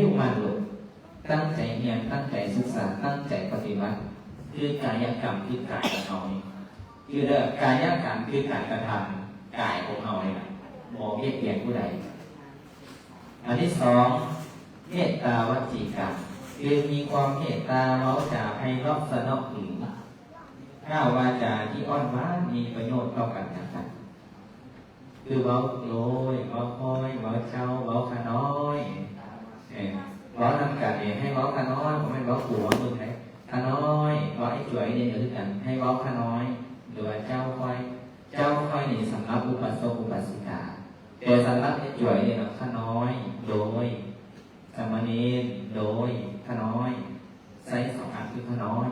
ยุ่งมันหลงตั้งใจเรียนตั้งใจศึกษาตั้งใจปฏิบัติคือกายกรรมคือกายของเราคือเด้อกายกรรมคือการกระทำกายของเราเนี่ยบ่เบียดเบียนผู้ใดอันที่สองเมตตาวจีกรรมคือมีความเมตตาเราจะให้รอบสนองถึงข้าววาจาที่อ้อนว้านมีประโยชน์ต่อกันนะครับคือเว้าโลยเว้าคอยเว้าเช้าเว้าขาน้อยเว้านำกันให้เว้าขาน้อยผมไม่เว้าผัวมึงไหนขาน้อยเว้าไอ้จ่วยเนี่ยหรือกันให้เว้าขาน้อยหรือว่าเจ้าคอยนี่สำหรับอุปสมบทอุปสิกาแต่สำหรับไอ้จ่วยเนี่ยขาน้อยโดยสมณีโดยขาน้อยใส่สองอันคือขาน้อย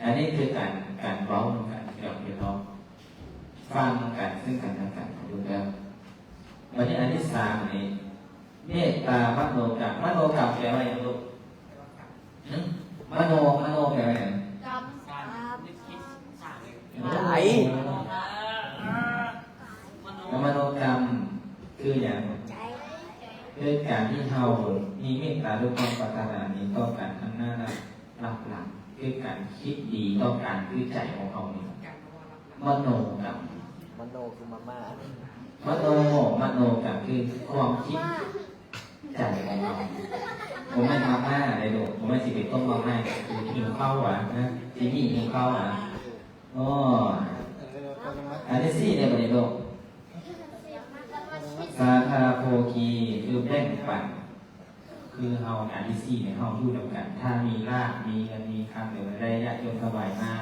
อันนี้คือการเว้ากันเกี่ยวกับเราฟังกันซึ่งกันและกันดูแล้ววันนี้อันที่สามนี่เมตตามโนกรรมแปลว่าอย่างลูกมโนแปลว่าอย่างกรรมสามไหนมโนกรรมคืออย่างคือการที่เรามีเมตตาด้วยความปรารถนานี้ต่อกันข้างหน้าหลักคือการคิดดีต่อการคือใจของเรานี่มโนกรรมมโนคือมาม่ามโนกรรมคือความคิดใจของเราผมไม่มาม่าอะไรดูผมไม่สิเป็นต้มมาม่าคือหิวข้าวอ่ะนะที่นี่หิวข้าวอ่ะอ๋ออันที่สี่เนี่ยประเด็นโลกสาธาโภคีคือแบ่งปันคือเฮาอันที่สี่เนี่ยเฮาอยู่ด้วยกันถ้ามีลาภมีเงินมีคำหรืออะไรญาติโยมถวายมา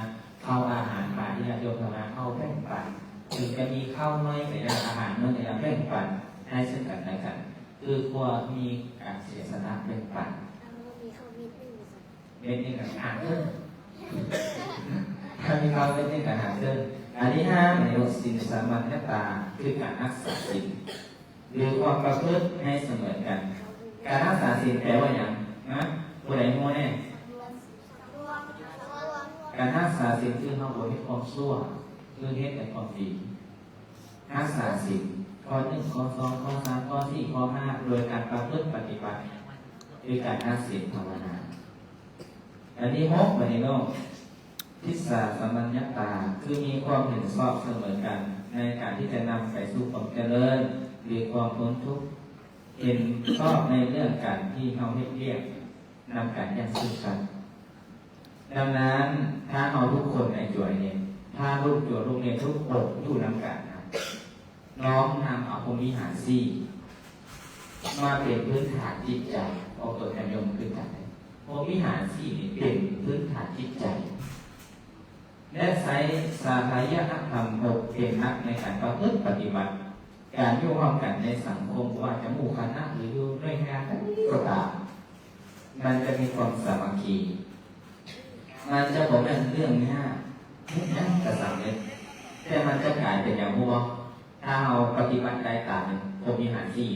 เข้าอาหารป่าที่ญาติโยมถวายเข้าแบ่งปันถึงจะมีข้าวน้อยแต่อาหารนั่นเองแบ่งปันให้ซึ่งกันและกันคือควรมีการเสียสละแบ่งปันเม็ดนี่กับหางเดินถ้ามีความเม็ดนี่กับหางเดินอันที่ห้าในโลกสินสามัญญตาคือการรักษาศีลหรือความประพฤติให้เสมอกันการรักษาศีลแปลว่าอย่างนะผู้ใดมั่วแน่การรักษาศีลคือเราบริความชั่วคือเฮ็ดแต่ความดีรักษาศีลข้อหนึ่งข้อสองข้อสามข้อสี่ข้อห้าโดยการประพฤติปฏิบัติด้วยการรักศีลภาวนาอันนี้หกวันนี้น้องทิศาสัมมัญญตาคือมีความเห็นชอบเสมอกันในการที่จะนำไปสู่ความเจริญหรือความพ้นทุกข์เห็นชอบในเรื่องการที่เราเรียกนำการอย่างซึ่งกันดังนั้นถ้าเราทุกคนในจ่วยเนี่ยถ้าลูกจ่วยโรงเรียนทุกคนอยู่นำกันน้องนำเอาพรหมวิหารสี่มาเป็นพื้นฐานจิตใจเอาตัวแทนยมขึ้นกันพรหมวิหารสี่นี่เป็นพื้นฐานจิตใจและใช้สาธารณธรรมหกเป็นนักในการประพฤติปฏิบัติการอยู่ร่วมกันในสังคมว่าจะหมู่คณะหรืออยู่ด้วยงานก็ตามมันจะมีความสามัคคีมันจะบอกเป็นเรื่องง่ายกระสับเลยแต่มันจะกลายเป็นอย่างพวกถ้าเราปฏิบัติได้ตามพรหมวิหารสี่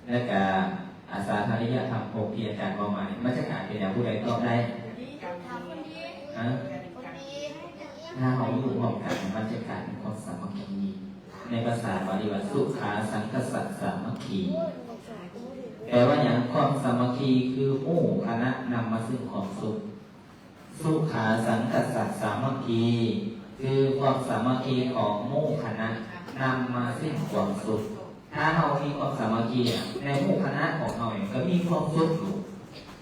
และก็อาสาธารณธรรมหกที่อาจารย์บอกมาเนี่ยมันจะกลายเป็นอย่างผู้ใดตอบได้ถ้าเราอยู่ร่วมกันมันจะกลายเป็นความสามัคคีในภาษาบาลีว่าสุขาสังคสัสสามัคคีแปลว่าอย่างความสามัคคีคือหมู่คณะนำมาซึ่งความสุขสุขาสังคสัสสามัคคีคือความสามัคคีของหมู่คณะนำมาซึ่งความสุขถ้าเรามีความสามัคคีในหมู่คณะของเราเองก็มีความสุขอยู่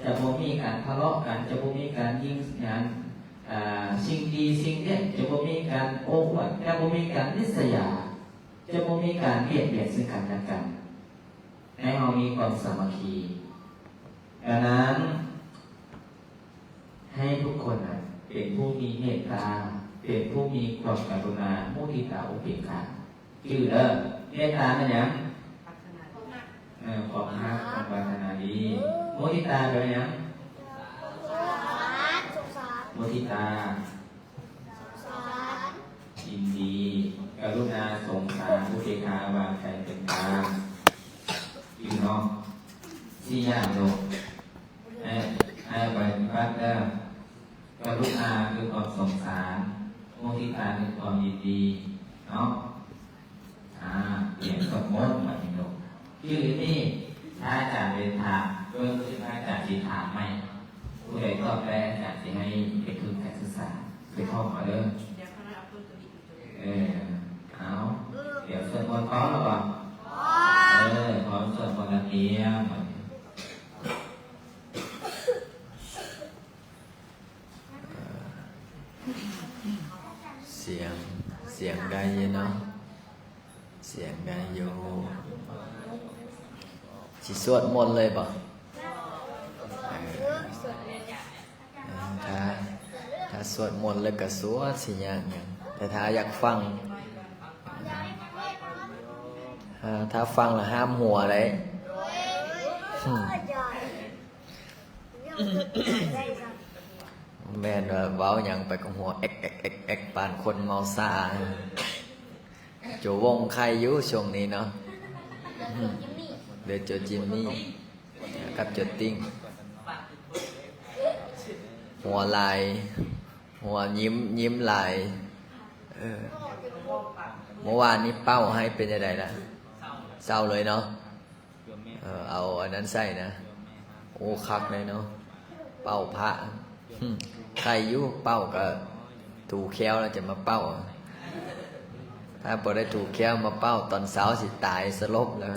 จะบ่มีการทะเลาะกันจะบ่มีการยิงงานสิ่งดีสิ่งเด็ดจะบ่มีการโอ้อวดจะบ่มีการนิสยาจะบ่มีการเบียดเบียนซึ่งกันและกันให้เรามีความสามัคคีดังนั้นให้ทุกคนเป็นผู้มีเมตตาเป็นผู้มีความกรุณามุทิตาอุเบกขาชื่อเด้อเมตตาเป็นอย่างความรักความปรารถนาดีมุทิตาเป็นอย่างมุทิตายินดีกรุณาสงสารอุเบกขาวางใจเป็นกลางอยู่เนาะสี่อย่างโลกให้ไปวัดแล้วกรุณาคือความสงสารมุทิตาคือความยินดีเนาะเปลี่ยนสมมติมาอีกโลกชื่อนี่ท ถ้าอาจารย์เป็นถามด้วยคือถ้าอาจารย์จีถามไหมผู้ใดตอบได้อาจารย์จะให้ไปทุนการศึกษาไปเข้ามาเริ่มเอาเดี๋ยวส่วนบนพร้อมหรือเปล่าพร้อมส่วนบนนักเรียนเสียงได้ยินเนาะเสียงได้อยู่สิสวดมนต์เลยบ่ถ้าสวดมนต์แล้วก็สวดสิอย่างแต่ถ้าอยากฟังถ้าฟังแล้วห้ามหัวเลยแม่นว่าเว้าหยังไปกับหัวเอ็กปานคนเมาซาโจวงใครอยู่ช่วงนี้เนาะเดี๋ยวโจจิมมี่กับโจติ้งหัวลายหัวยิ้มลายเมื่อวานนี้เป้าให้เป็นยังไงล่ะเศร้าเลยเนาะเอาอันนั้นใส่นะโอ้คักเลยเนาะเป้าพระใครอยู่เป้าก็ถูกแค้วแล้วจะมาเป้าถ้าพอได้ถูกแค้วมาเป้าตอนเช้าสิตายสลบแล้ว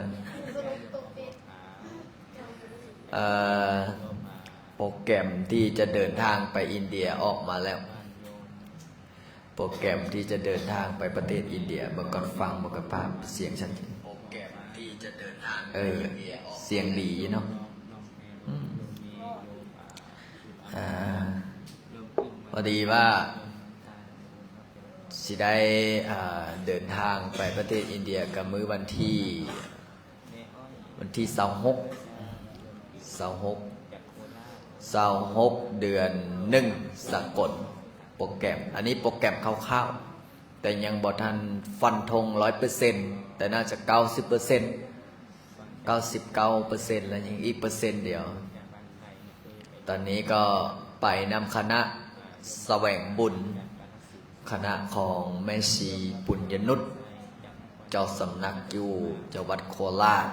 โปรแกรมที่จะเดินทางไปอินเดียออกมาแล้วโปรแกรมที่จะเดินทางไปประเทศอินเดียเมื่อก่อนฟังเมื่อก่อนภาพเสียงฉันโปรแกรมที่จะเดินทางไปอินเดียเสียงดีเนาะพอดีว่าสิได้เดินทางไปประเทศอินเดียกับมื้อวันที่26เดือน1สากลโปรแกรมอันนี้โปรแกรมคร่าวๆแต่ยังบ่ทันฟันธง 100% แต่น่าจะ 90% 99% แล้วยังอีกเปอร์เซ็นต์เดียวตอนนี้ก็ไปนำคณะแสวงบุญคณะของแม่ชีปุญญนุชเจ้าสำนักอยู่จังหวัดโคราช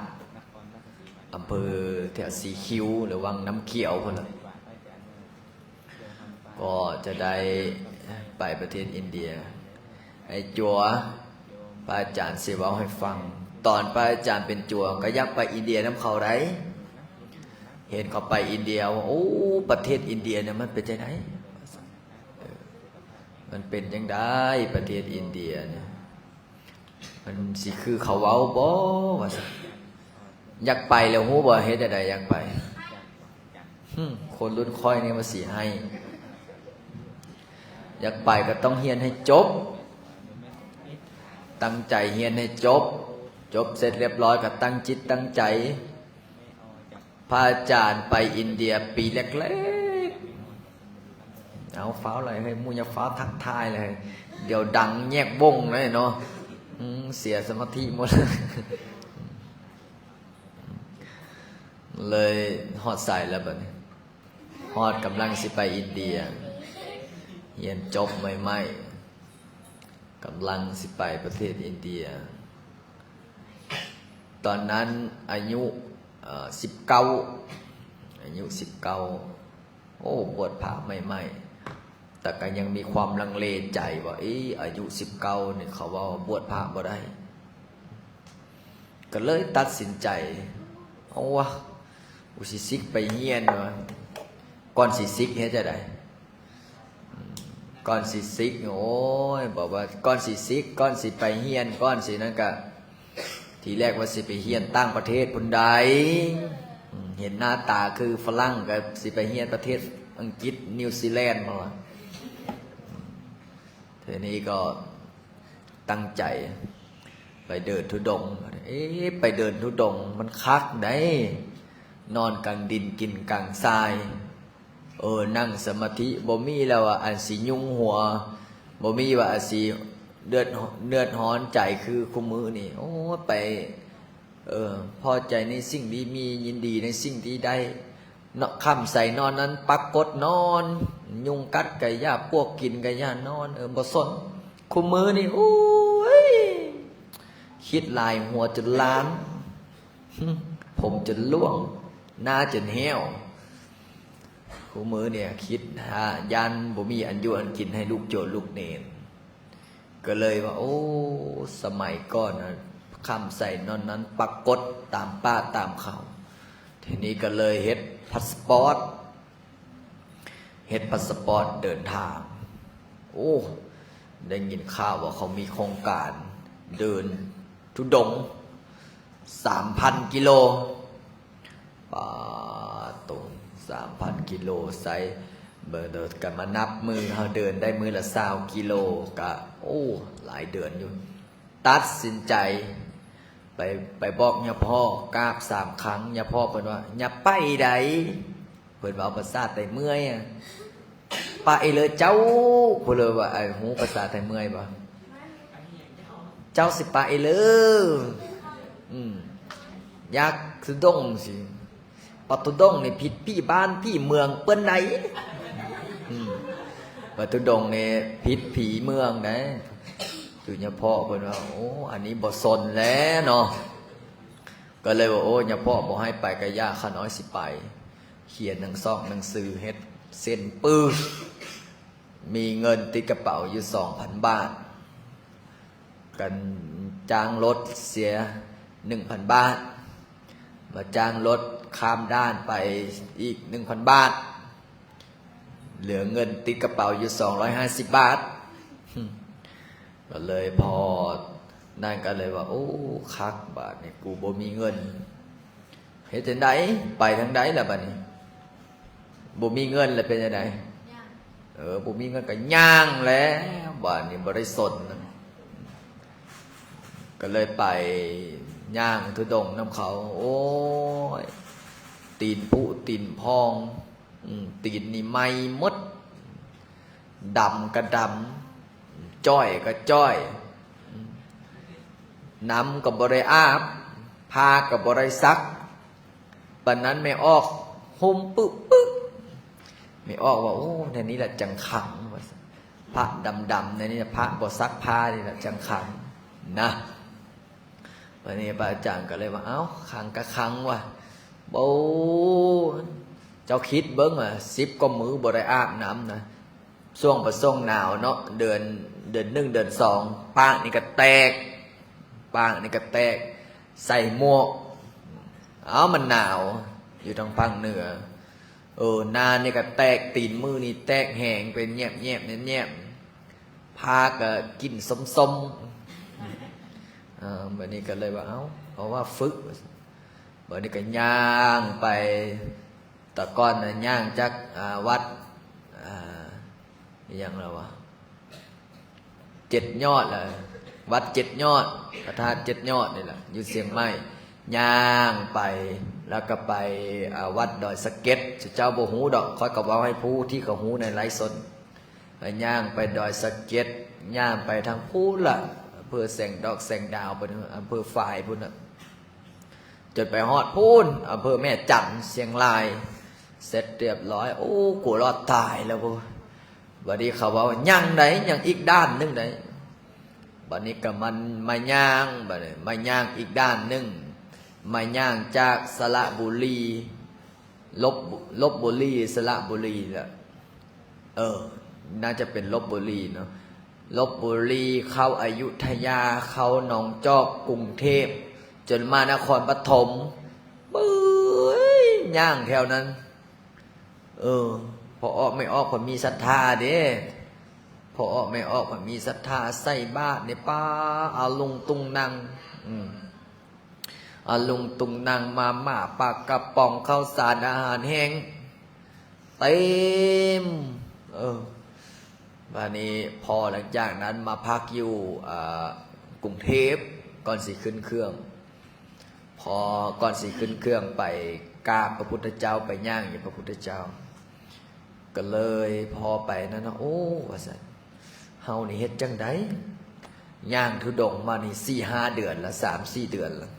อำเภอแถวสีคิ้วหรือวังน้ำเขียวพุ่นล่ะก็จะได้ไปประเทศอินเดียไอ้จัวพระอาจารย์สิเว้าให้ฟังตอนพระอาจารย์เป็นจัวก็อยากไปอินเดียนำเขาไดเห็นเขาไปอินเดียว่าโอ้ประเทศอินเดียเนี่ยมันเป็นจังไดมันเป็นจังไดประเทศอินเดียเนี่ยมันสิคือเขาเว้าบ่ว่าซั่นอยากไปแล้วฮู้บ่เฮ็ดจังไดอยากไปคนรุ่นค่อยนี่มาสิให้อยากไปก็ต้องเรียนให้จบตั้งใจเรียนให้จบเสร็จเรียบร้อยก็ตั้งจิตตั้งใจพระอาจารย์ไปอินเดียปีแรกๆเอาฟ้าอะไรให้มูยาฟ้าทักทายเลยเดี๋ยวดังแยกวงเลยเนาะเสียสมาธิหมดเลยฮอดใส่แล้วบัดนี้ฮอดกำลังสิไปอินเดียเรียนจบใหม่ๆกำลังสิไปประเทศอินเดียตอนนั้นอายุ19โอ้บวชพระใหม่ๆแต่ก็ยังมีความลังเลใจว่าอายุ19นี่เขาว่าบวชพระบ่ได้ก็เลยตัดสินใจเอาวะอุสิซิกไปเฮียนวะก่อนสิซิกเฮ็ดจังได๋ก่อนสิซิกโอ้ยบอกว่าก่อนสิซิกก่อนสิไปเฮียนก่อนสินั่นก็ทีแรกว่าสิไปเฮียนต่างประเทศพุ่นใดเห็นหน้าตาคือฝรั่งก็สิไปเฮียนประเทศอังกฤษนิวซีแลนด์มาทีนี้ก็ตั้งใจไปเดินธุดงค์ไปเดินธุดงค์มันคักได้นอนกลางดินกินกลางทรายนั่งสมาธิบ่มีแล้วอันสิยุ่งหัวบ่มีว่าอันสิเดือดร้อนใจคือคุมือนี่โอ้ไปพอใจในสิ่งที่มียินดีในสิ่งที่ได้ค่ำใส่นอนนั้นปักกดนอนยุงกัดไก่ย่าพวกกินไก่ย่านอนบ่สนคุมือนี่โอ้ยคิดลายหัวจนล้านพ ผมจนล่วงหน้าจนเหี่ยวคู่มือเนี่ยคิดยันบ่มีอันอยู่อันกินให้ลูกโจรลูกเนรก็เลยว่าโอ้สมัยก่อนนะคำใส่นอนนั้นปรากฏตามป้าตามเขาทีนี้ก็เลยเฮ็ดพาสปอร์ตเดินทางโอ้ได้ยินข่าวว่าเขามีโครงการเดินธุดงค์ 3,000 กิโลป่าตรง 3,000 กิโลใส่เบอร์เดินกันมานับมือเขาเดินได้มือละ20 กิโลก็โอ้หลายเดือนอยู่ตัดสินใจไปบอกย่าพ่อกราบ3 ครั้งย่าพ่อเพิ่นว่าอย่าไปใดเพิ่นว่าเอาภาษาไทยเมื่อยไปเลยเจ้าเพิ่นเลยว่าไอ้หูภาษาไทยเมื่อยบ่เจ้าสิไปเลยอยากทุดงสิปัทุดงนี่ผิดพี่บ้านพี่เมืองเปิ้นไหนปัทุดงนี่ผิดผีเมืองนะคือญาพ่อเพิ่นว่าโอ้อันนี้บ่สนแล้วเนาะก็เลยว่าโอ้ญาพ่อบ่ให้ไปก็ยากข้าน้อยสิไปเขียนหนังสือเฮ็ดเส้นปื้อมีเงินติดกระเป๋าอยู่ 2,000 บาทกันจ้างรถเสีย 1,000 บาทมาจ้างรถข้ามด้านไปอีก 1,000 บาทเหลือเงินติดกระเป๋าอยู่ 250 บาทก็เลยพอนั่นก็เลยว่าโอ้คักบาทนี่กูบ่มีเงินเฮ็ดจังได๋ไปทางใดล่ะบัดนี้บ่มีเงินแล้วเป็นจังได๋บ่มีเงินก็ย่างแล้วบาดนี้บ่ได้สนก็เลยไปย่างทุดงน้ำเขาโอ้ยตีนผุตีนพองตีนนี่ไหม้หมดดำก็ดำจ้อยก็จ้อยน้ำก็บ่ได้อาบผ้าก็บ่ได้ซักปานนั้นไม่ออกห่มปึ๊บไม่ออกว่าโอ้ในนี้แหละจังขังพระดำๆในนี้พระบ่ซักผ้านี่แหละจังขังนะวันนี้พระอาจารย์ก็เลยว่าเอ้าขังก็ขังว่ะโอ้เจ้าคิดเบิ้งอ่ะ10 กว่ามื้อบ่ได้อาบน้ำนะช่วงประส่งหนาวเนาะเดือน1เดือน2ปากนี่ก็แตกใส่หมวกมันหนาวอยู่ทางภาคเหนือหน้านี่ก็แตกตีนมือนี่แตกแห้งเป็นแยบพาก็กินส้มวันนี้ก็เลยว่าเพราะว่าฝึกวันนี้ก็ย่างไปตะก้อนนะย่างจากวัดอย่างไรวะ7 ยอดเลยวัด7 ยอดพระธาตุ7 ยอดนี่แหละอยู่เชียงใหม่ย่างไปแล้วก็ไปวัดดอยสะเก็ดเจ้าบ่ฮู้ดอกคอยกับว่าให้ผู้ที่เขาฮู้ในไลฟ์สดย่างไปดอยสะเก็ดย่างไปทางผู้ละอำเภอแสงดอกแสงดาวไปอำเภอฝ่ายพุ่นจนไปฮอดพูนอำเภอแม่จันเชียงรายเสร็จเรียบร้อยโอ้กูรอดตายแล้วกูวันนี้เขาว่ายังไหนยังอีกด้านนึงไหนวันนี้ก็มันมาย่างบัดนี้มาย่างอีกด้านนึงมาย่างจากสระบุรีลบบุรีสระบุรีแหละน่าจะเป็นลบบุรีเนาะลบบุรีเข้าอยุธยาเข้าหนองจอกกรุงเทพจนมานครปฐมปื้ยย่างแถวนั้นพอออกไม่ออกผมมีศรัทธาเด้พอออกไม่ออกผมมีศรัทธาใส่บาตรในป้าเอาลุงตุงนังเอาลุงตุงนังมาม่าปลากระป๋องข้าวสารอาหารแห้งเต็มวันนี้พอหลังจากนั้นมาพักอยู่กรุงเทพก่อนสิขึ้นเครื่องพอก่อนสิขึ้นเครื่องไปกราบพระพุทธเจ้าไปย่างอยู่พระพุทธเจ้าก็เลยพอไปนั่นนะโอ้ว่าซั่นเฮานี่เฮ็ดจังได๋ย่างธุดงค์มานี่ 4-5 เดือนละ 3-4 เดือนละ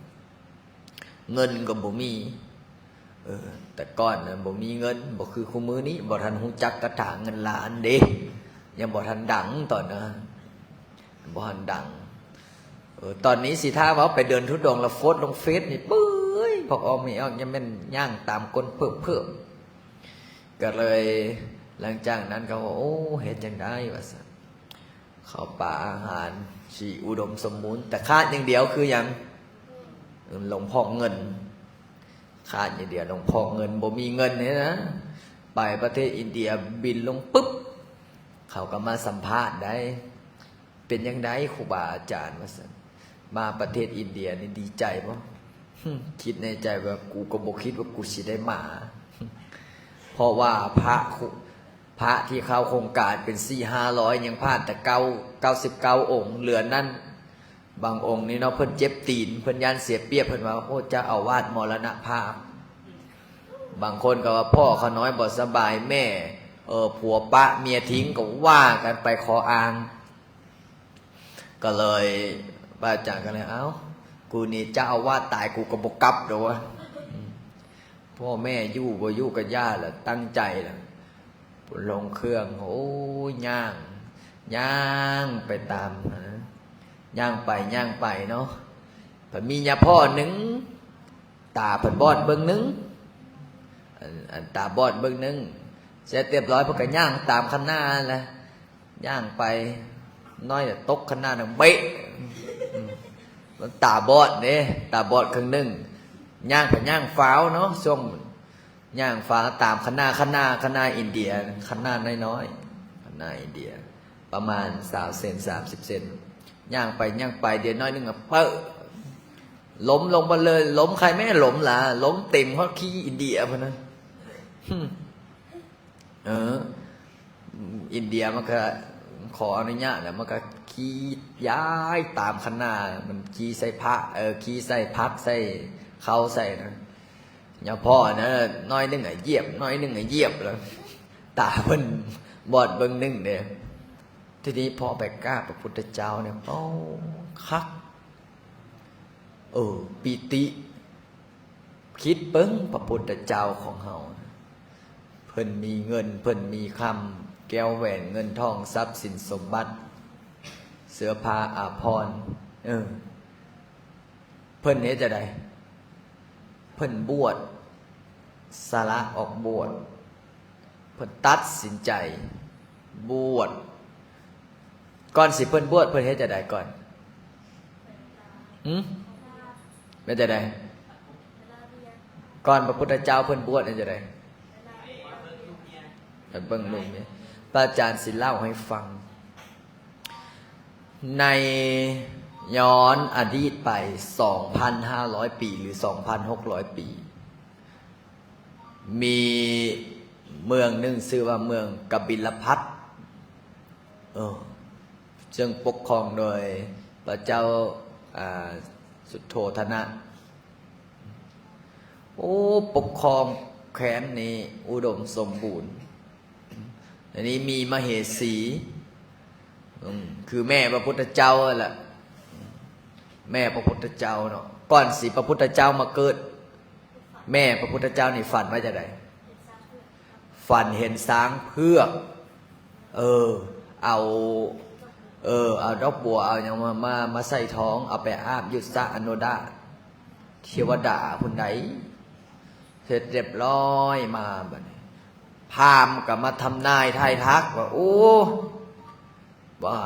เงินก็บ่มีแต่ก่อนน่ะบ่มีเงินบ่คือคุมื้อนี้บ่ทันฮู้จักกระถางเงินล้านเด้ยังบ่ทันดังตอนนั้นบ่ทันดังตอนนี้สิท่าว่าไปเดินธุดงค์แล้วโพสต์ลงเฟซนี่ปื้ย พอออกไม่ออกยังเป็นย่างตามก้นเพิ่มก็เลยหลังจากนั้นเขาบอกโอ้เห็นจังได้ว่าสันเขาป่าอาหารชีอุดมสมบูรณ์แต่ขาดอย่างเดียวคือยังหลวงพ่อเงินขาดอย่างเดียวหลวงพ่อเงินบ่มีเงินเนี่ยนะไปประเทศอินเดียบินลงปุ๊บเขาก็มาสัมภาษณ์ได้เป็นยังไงครูบาอาจารย์ว่าสันมาประเทศอินเดียนี่ดีใจป่ะคิดในใจว่ากูก็บอกคิดว่ากูสิได้มาเพราะว่าพระที่เข้าโครงการเป็น400-500ยังพลาดแต่99องค์เหลือนั่นบางองค์นี่เนาะเพิ่นเจ็บตีนเพิ่นยันเสียเปรียบเพิ่นว่าโอ้เจ้าอาวาสมรณภาพบางคนก็ว่าพ่อเขาน้อยบ่สบายแม่ผัวปะเมียทิ้งก็ว่ากันไปขออ้างก็เลยพระอาจารย์ก็เลยเอ้ากูนี่เจ้าอาวาสตายกูก็บ่กลับดอกวะพ่อแม่อยู่บ่อยู่กับย่าล่ะตั้งใจล่ะลงเครื่องโอ้ย่างไปตามย่างไปเนาะเพิ่นมียาพ่อหนึ่งตาเพิ่นบอดเบิ่งหนึ่งอันตาบอดเบิ่งหนึ่งเสร็จเรียบร้อยเพิ่นก็ย่างตามคันหน้าแหละย่างไปน้อยแต่ตกคันหน้าดังเบ๊ะมันตาบอดเด้ตาบอดครึ่งหนึ่งย่างไปย่างฟ้าวเนาะช่วงย่างฟ้าตามคันหน้าอินเดียคันหน้าน้อยคันหน้าอินเดียประมาณ20 เซน30 เซนย่างไปเดี๋ยวน้อยนึงอ่ะเปะล้มลงมาเลยล้มใครไม่ล้มล่ะล้มเต็มเพราะขี้อินเดียพะนะอินเดียมันก็ขออนุญาตแล้วมันก็ขี้ย้ายตามคันหน้ามันขี้ใส่พระขี้ใส่พักใส่เขาใส่นะอย่าพ่อนะน้อยนึงอ่ะเหยียบน้อยนึงอ่ะเหยียบแล้วตาเพิ่นบอดเบิ่งนึงเด้ทีนี้พอไปกล้าพระพุทธเจ้าเนี่ยโอ้คักปิติคิดเปิ้งพระพุทธเจ้าของเฮาเพิ่นมีเงินเพิ่นมีคำแก้วแหวนเงินทองทรัพย์สินสมบัติเสื้อผ้าอาภรณ์เพิ่นเฮ็ดจังได๋เพิ่นบวชสละออกบวชเพิ่นตัดสินใจบวชก่อนสิเพิ่นบวชเพิ่นเฮ็ดจังได๋ก่อนเป็นจังได๋ก่อนพระพุทธเจ้าเพิ่นบวชเป็นจังได๋เบิ่งลุงนี่พระอาจารย์สิเล่าให้ฟังในย้อนอดีตไป 2,500 ปีหรือ 2,600 ปีมีเมืองหนึ่งชื่อว่าเมืองกบิลพัสต์ซึ่งปกครองโดยพระเจ้าสุโธทนะปกครองแคว้นนี้อุดมสมบูรณ์อันนี้มีมเหสีคือแม่พระพุทธเจ้าแหละแม่พระพุทธเจ้าเนาะก่อนสิพระพุทธเจ้ามาเกิดแม่พระพุทธเจ้านี่ฝันว่าจะไดฝันเห็นช้างเผือกเอาดอกบัวเอาอย่างมาใส่ท้องเอาไปอาบยุสะอโนดาเทวดาคนใดเสร็จเรียบร้อยมาบัดนี้พราหมณ์ก็มาทำนายทายทักว่าว่า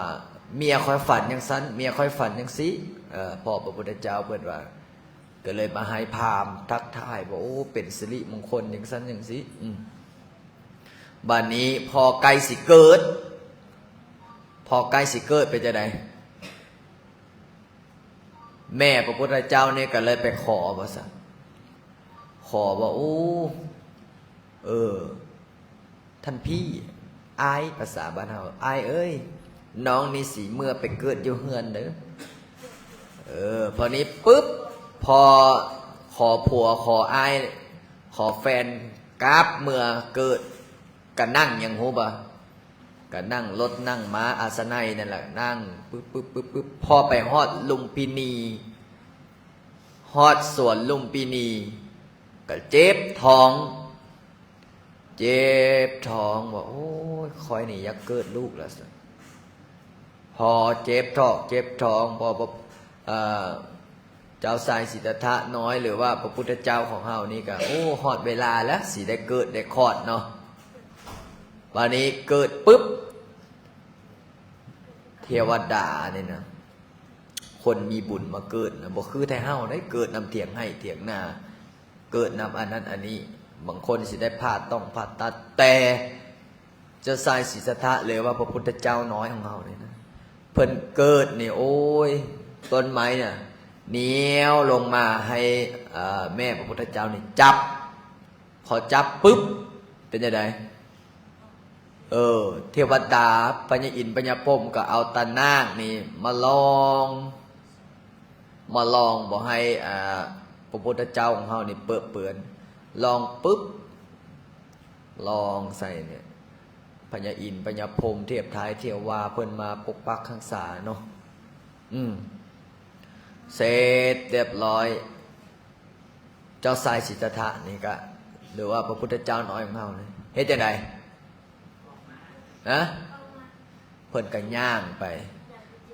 เมียคอยฝันอย่างนั้นเมียคอยฝันอย่างซี่พ่อพระพุทธเจ้าเปิดว่าก็เลยมาให้พราหมณ์ทักทายว่าเป็นสิริมงคลอย่างนั้นอย่างซี่บัดนี้พอใกล้สิเกิดเป็นจังได๋แม่พระพุทธเจ้าเนี่ยก็เลยไปขอว่าซะขอว่าท่านพี่อายภาษาบ้านเฮาอายเอ้ยน้องนี่สิเมื่อไปเกิดอยู่เฮือนเด้อพอนี้ปุ๊บพอขอผัวขออายขอแฟนกราบเมื่อเกิดก็นั่งอย่างฮู้บ่ก็นั่งรถนั่งม้าอาสนัยนั่นแหละนั่งปึ๊บพอไปฮอดลุมพินีฮอดสวนลุมพินีก็เจ็บท้องว่าโอ้ยคอยนี่อยากเกิดลูกแล้วสิพอเจ็บท้องพอ เจ้าชายสิทธัตถะน้อยหรือว่าพระพุทธเจ้าของเฮานี่ก็โอ้ฮอดเวลาแล้วสิได้เกิดได้คลอดเนาะวันนี้เกิดปุ๊บเทวดาเนี่ยนะคนมีบุญมาเกิดนะบ่คือไทเฮาได้เกิดนำเถียงให้เถียงนาเกิดนำอันนั้นอันนี้บางคนสิได้ผ่าต้องผ่าตัดแต่เจ้าชายสิทธัตถะเลยว่าพระพุทธเจ้าน้อยของเฮาเนี่ยนะเพิ่นเกิดนี่โอ้ยต้นไม้เนี่ยเหนียวลงมาให้แม่พระพุทธเจ้านี่จับพอจับปุ๊บเป็นยังไงเทวดาปัญญาอินทร์ปัญญาพรหมก็เอาตานาคนี่มาลองบอกให้พระพุทธเจ้าของเฮานี่เปื้อนลองปุ๊บลองใส่เนี่ยปัญญาอินทร์ปัญญาพรหมเทียบท้ายเทียววาเพิ่นมาปกปักรักษาเนาะเสร็จเรียบร้อยเจ้าชายสิทธัตถะนี่ก็หรือว่าพระพุทธเจ้าน้อยของเฮานี่เฮ็ดจังไดนะเพิ่นก็ย่างไป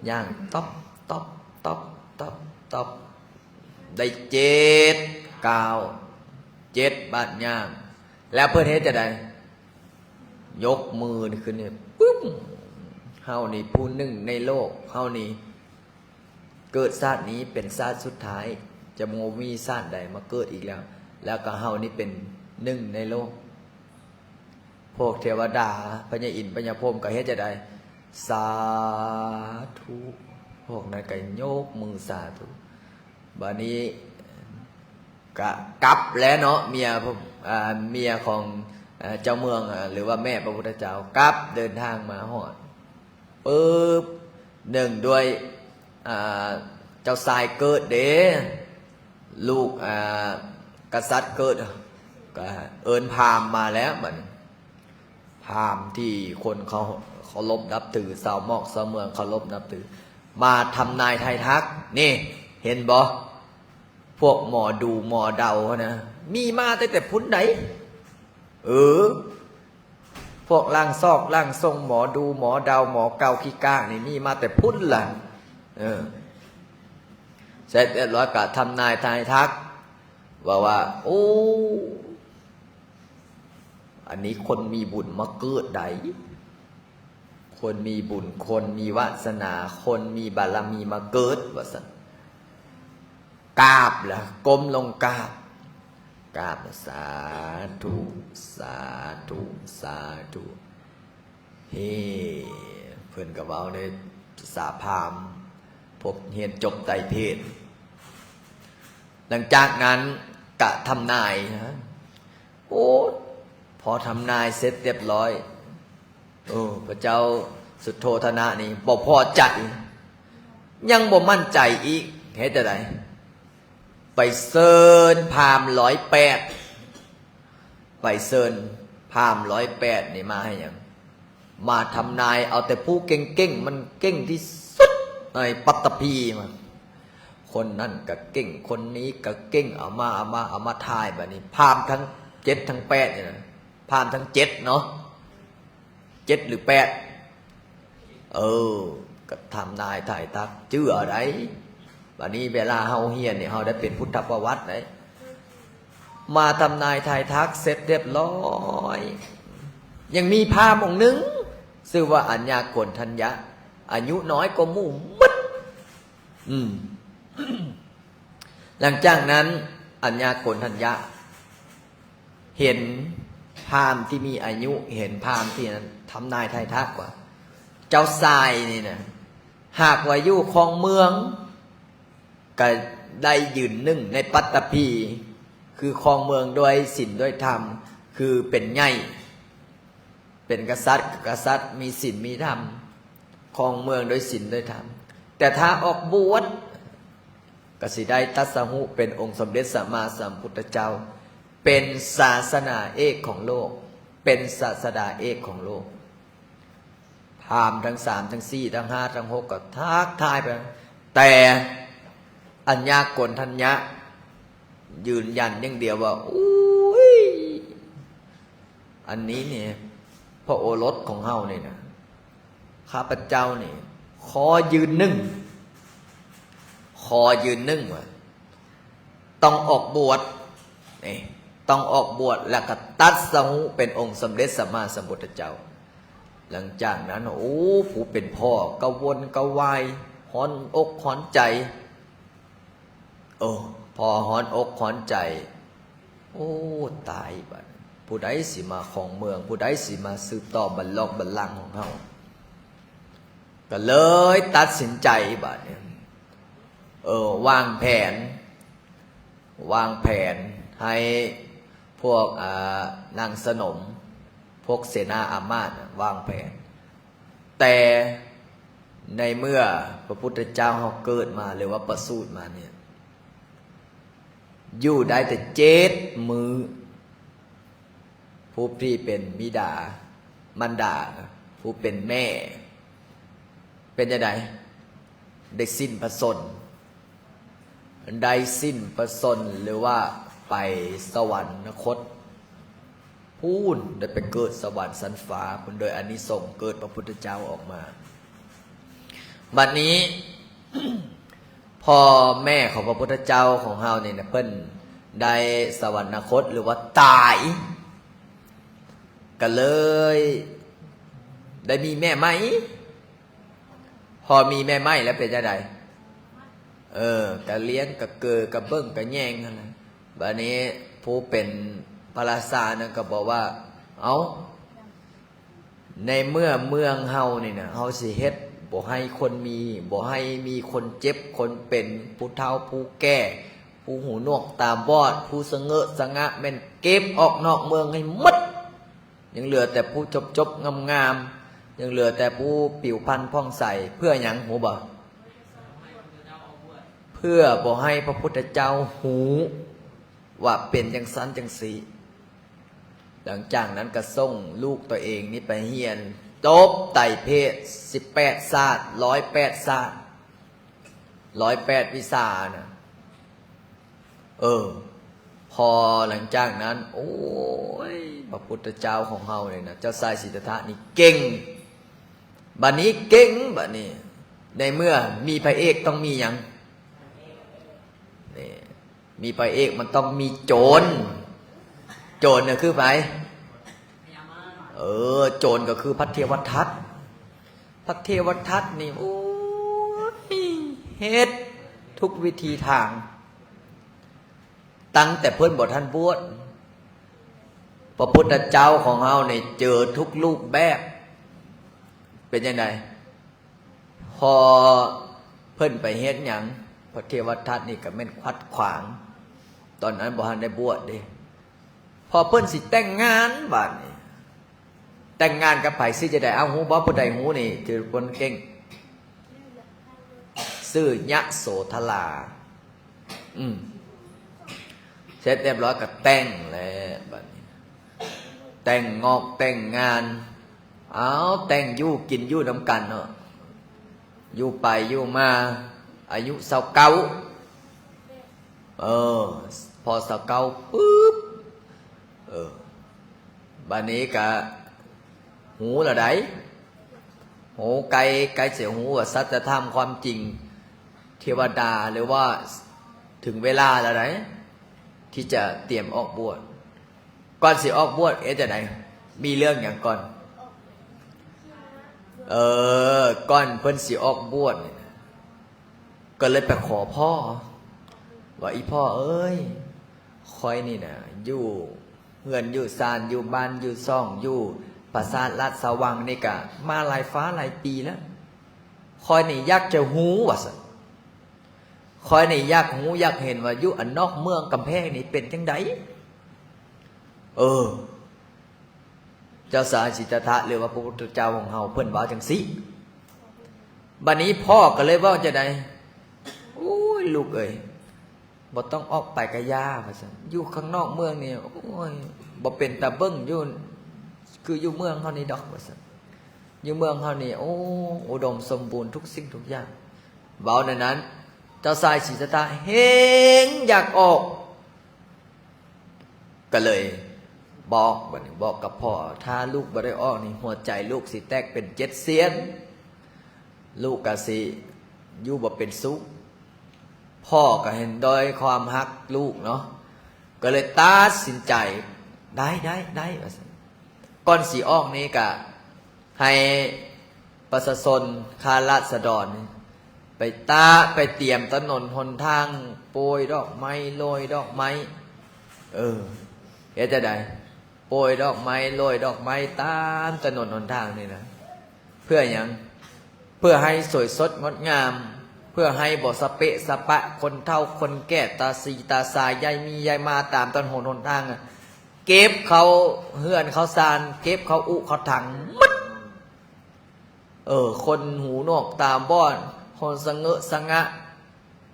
ย่างต๊อบต๊อบต๊อบต๊อบต๊อบได้7 9 7บาทย่างแล้วเพิ่นเฮ็ดจังไดยกมือนี่ขึ้นนี่ปึ๊บเฮานี่ผู้หนึ่งในโลกเฮานี่เกิดชาตินี้เป็นชาติสุดท้ายจะบ่มีชาติใดมาเกิดอีกแล้วก็เฮานี่เป็นหนึ่งในโลกพวกเทวดาพญาอินทร์พญาพรหมก็เฮ็ดจะได้สาธุพวกนั้นก็ยกมือสาธุบัดนี้ก็กลับแล้วเนาะเมียของเจ้าเมืองหรือว่าแม่พระพุทธเจ้ากลับเดินทางมาฮอดปึ๊บหนึ่งด้วยเจ้าชายเกิดเด้ลูกกษัตริย์เกิดก็เอิ้นพราหมณ์มาแล้วบัดนี้พราหมณ์ที่คนเขาเคารพนับถือชาวหมอกชาวเมืองเคารพนับถือมาทำนายทายทักนี่เห็นบ่พวกหมอดูหมอเดานะมีมาแต่พุ่นไหนพวกร่างซอกร่างทรงหมอดูหมอเดาหมอเกาขี้ก้างนี่มีมาแต่พุ่นล่ะเสร็จเรียบร้อยก็ทำนายทายทักว่าโอ้อันนี้คนมีบุญมาเกิดใดคนมีบุญคนมีวาสนาคนมีบารมีมาเกิดว่าสันกราบล่ะก้มลงกราบสาธุสาธุสาธุเฮ้เพื่อนกับเราในภาษาพราหมณ์พบเรียนจบไตรเพศหลังจากนั้นกะทำนายนะโอ้พอทำนายเสร็จเรียบร้อยพระเจ้าสุโธทนะนี่บอกพอใจยังบ่มั่นใจอีกเฮ็ดจังไดไปเซิญพราหมณ์108ไปเซิญพราหมณ์108นี่มาให้หยังมาทำนายเอาแต่ผู้เก่งๆมันเก่งที่สุดในปัตตภีมันคนนั่นก็เก่งคนนี้ก็เก่งเอามาทายแบบนี้พราหมณ์ทั้ง7ทั้ง8เนี่ยนะพราหมณ์ทั้ง7เนาะ7หรือ8ก็ทำนายถ่ายทักชื่ออะไรบัดนี้เวลาเฮาเฮียนเนี่ยเฮาได้เป็นพุทธประวัติเลยมาทำนายถ่ายทักเสร็จเรียบร้อยยังมีพราหมณ์องค์หนึ่งชื่อว่าอัญญาโกณทัญญะอายุน้อยกว่าหมู่มัดหลังจากนั้นอัญญาโกณทัญญะเห็นพราหมณ์ที่มีอายุเห็นพราหมณ์ที่นั้นทำนายทายทักว่าเจ้าทรายนี่นะหากว่าอยู่ครองเมืองก็ได้ยืนหนึ่งในปัตตภีคือครองเมืองด้วยศีลด้วยธรรมคือเป็นใหญ่เป็นกษัตริย์มีศีลมีธรรมครองเมืองด้วยศีลด้วยธรรมแต่ถ้าออกบวชก็สิได้ตรัสรู้เป็นองค์สมเด็จสัมมาสัมพุทธเจ้าเป็นศาสนาเอกของโลกเป็นศาสดาเอกของโลกพราหมณ์ทั้ง3ทั้ง4ทั้ง5ทั้ง6ก็ทักทายไปแต่อัญญาโกณทัญญะยืนยันอย่างเดียวว่าอุ้ยอันนี้เนี่ยพระโอรสของเฮาเนี่ยนะข้าพเจ้านี่ขอยืนหนึ่งว่ะ ต้องออกบวชนี่ต้องออกบวชแล้วก็ตัดสหุเป็นองค์สมเด็จสัมมาสัมพุทธเจ้าหลังจากนั้นโอ้ผู้เป็นพ่อกระวนกระวายฮ้อนอกฮ้อนใจพอฮ้อนอกฮ้อนใจโอ้ตายบัดผู้ใดสิมาของเมืองผู้ใดสิมาสืบต่อบัลลังก์ของเฮาก็เลยตัดสินใจบัดเนี่ยวางแผนให้พวกนางสนมพวกเสนาอามาตย์วางแผนแต่ในเมื่อพระพุทธเจ้าเขาเกิดมาหรือว่าประสูติมาเนี่ยอยู่ได้แต่7 มื้อผู้ที่เป็นบิดามารดาผู้เป็นแม่เป็นยังไงได้สิ้นพระชนม์ได้สิ้นพระชนม์หรือว่าไปสวรรคตพูนได้ไปเกิดสวรรค์สันฟ้าโดยอานิสงส์เกิดพระพุทธเจ้าออกมาบัดนี้ พอแม่ของพระพุทธเจ้าของเฮาเนี่ยเพิ่นได้สวรรคตหรือว่าตายก็เลยได้มีแม่ไหมพอมีแม่ไหมแล้วเป็นยังไงก็เลี้ยงก็เกิดก็เบิ้งก็แย่งอะไรบัดนี้ผู้เป็นพระราชานะก็บอกว่าเอาในเมื่อเมืองเฮานี่นะเฮาสิเฮ็ดบ่ให้คนมีบ่ให้มีคนเจ็บคนเป็นผู้เฒ่าผู้แก่ผู้หูหนวกตาบอดผู้สะเงอะสะงะแม่นเก็บออกนอกเมืองให้หมดยังเหลือแต่ผู้จบงามๆยังเหลือแต่ผู้ผิวพรรณผ่องใสเพื่อหยังหูบ่เพื่อบ่ให้พระพุทธเจ้าหูว่าเป็นจังสันจังสีหลังจากนั้นก็ส่งลูกตัวเองนี่ไปเฮียนจบไต่เพศ18 ศาสตร์108 ศาสตร์108 วิชานะพอหลังจากนั้นโอ้ยพระพุทธเจ้าของเฮาเนี่ยนะเจ้าชายสิทธัตถะนี่เก่งบัดนี้เก่งบัดนี้ในเมื่อมีพระเอกต้องมีหยังนี่มีพระเอกมันต้องมีโจรเนี่ยคือไผโจรก็คือพระเทวทัตนี่โอ้ยเฮ็ดทุกวิธีทางตั้งแต่เพิ่นบ่ทันบวชพระพุทธเจ้าของเฮาเนี่ยเจอทุกรูปแบบเป็นยังไงพอเพิ่นไปเฮ็ดหยังพระเทวทัตนี่ก็แม่นขัดขวางตอนนั้นบ่ทันได้บวชเด้พอเพิ่นสิแต่งงานบัดนี้แต่งงานกับไผสิจะได้เอาหูบ่ผู้ใดหูนี่คือคนเก่งชื่อยะโสธราเสร็จเรียบร้อยก็แต่งแล้วบัดนี้แต่งงอกแต่งงานเอาแต่งอยู่กินอยู่นำกันเนาะอยู่ไปอยู่มาอายุ29พอ29ปุ๊บบัดนี้ก็หูละไดหูไกลเสียหูว่าสัจธรรมความจริงเทวดาหรือว่าถึงเวลาละไดที่จะเตรียมออกบวชก่อนสิออกบวชจะไหนมีเรื่องอย่างก่อนก่อนเพิ่นสิออกบวชก็เลยไปขอพ่อว่าอีพ่อเอ้ยคอยนี่นะอยู่เฮือนอยู่ซานอยู่บ้านอยู่ซ่องอยู่ปราสาทราชสว่างนี่กะมาหลายฟ้าหลายปีแล้วคอยนี่อยากจะหูว่าสัคอยนี่อยากหูอยากเห็นว่าอยู่อันนอกเมืองกำแพงนี่เป็นจังไดเจ้าสายสิทธัตถะหรือว่าพระพุทธเจ้าของเฮาเพิ่นว่าจังซี่บัดนี้พ่อก็เลยว่าจะได้โอ้ยลูกเอ้ยบ่ต้องออกไปกะยาว่าซั่นอยู่ข้างนอกเมืองนี่โอ้ยบ่เป็นตาเบิ่งอยู่คืออยู่เมืองเฮานี่ดอกว่าซั่นอยู่เมืองเฮานี่โอ้อุดมสมบูรณ์ทุกสิ่งทุกอย่างเว้าในนั้นเจ้าชายสิทธัตถะเฮงอยากออกก็เลยบอกกับพ่อถ้าลูกบ่ได้ออกนี่หัวใจลูกสิแตกเป็น7 เสียนลูกก็สิอยู่บ่เป็นสุข พ่อก็เห็นโดยความฮักลูกเนาะก็เลยตัดสินใจได้ก่อนสีออกนี้ก็ให้ประชาชนข้าราษฎรไปเตรียมถนนหนทางโปรยดอกไม้โรยดอกไม้เฮ็ดจะได้โปรยดอกไม้โรยดอกไม้ตามถนนหนทางนี่นะเพื่อหยังเพื่อให้สวยสดงดงามเพื่อให้บ่สะเปะสะปะคนเฒ่าคนแก่ตาสีตาสายยายมียายมาตามถนนหนทางเก็บเขาเฮือนเขาซานเก็บเขาอุเขาถังมัดคนหูนอกตามบ้อนคนสะเงอะสะงะ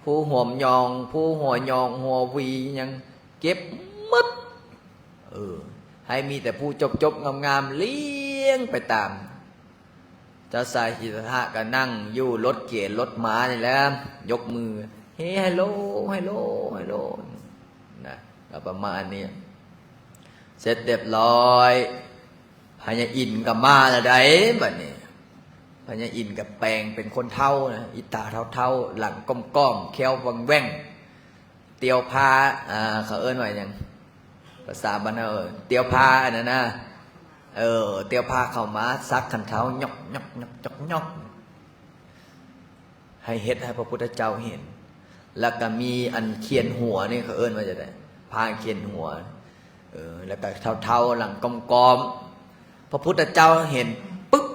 ผู้หัวหยองผู้หัวยองหัววียังเก็บมัดให้มีแต่ผู้จบงามๆเลี้ยงไปตามเจ้าชายสิทธัตถะก็นั่งอยู่รถเกียร์รถม้านี่แหละยกมือเฮ้ฮัลโหลฮัลโหลฮัลโหลนะก็ประมาณนี้เสร็จเรียบร้อยพญาอินทร์ก็มาแล้วได้บัดนี้พญาอินทร์ก็แปลงเป็นคนเฒ่านะอิตาเฒ่าๆหลังก้อมๆแคววังแว่งเตียวพาเขาเอิ้นว่าหยังภาษาบ้านเตียวพาอันนั้นนะเตียวพาเข้ามาซักขันเท้าหยอกให้เฮ็ดให้พระพุทธเจ้าเห็นแล้วก็มีอันเขียนหัวนี่เขาเอิ้นว่าจะได้พาเขียนหัวแล้วก็เท้าหลังกอมพระพุทธเจ้าเห็นปึ๊บ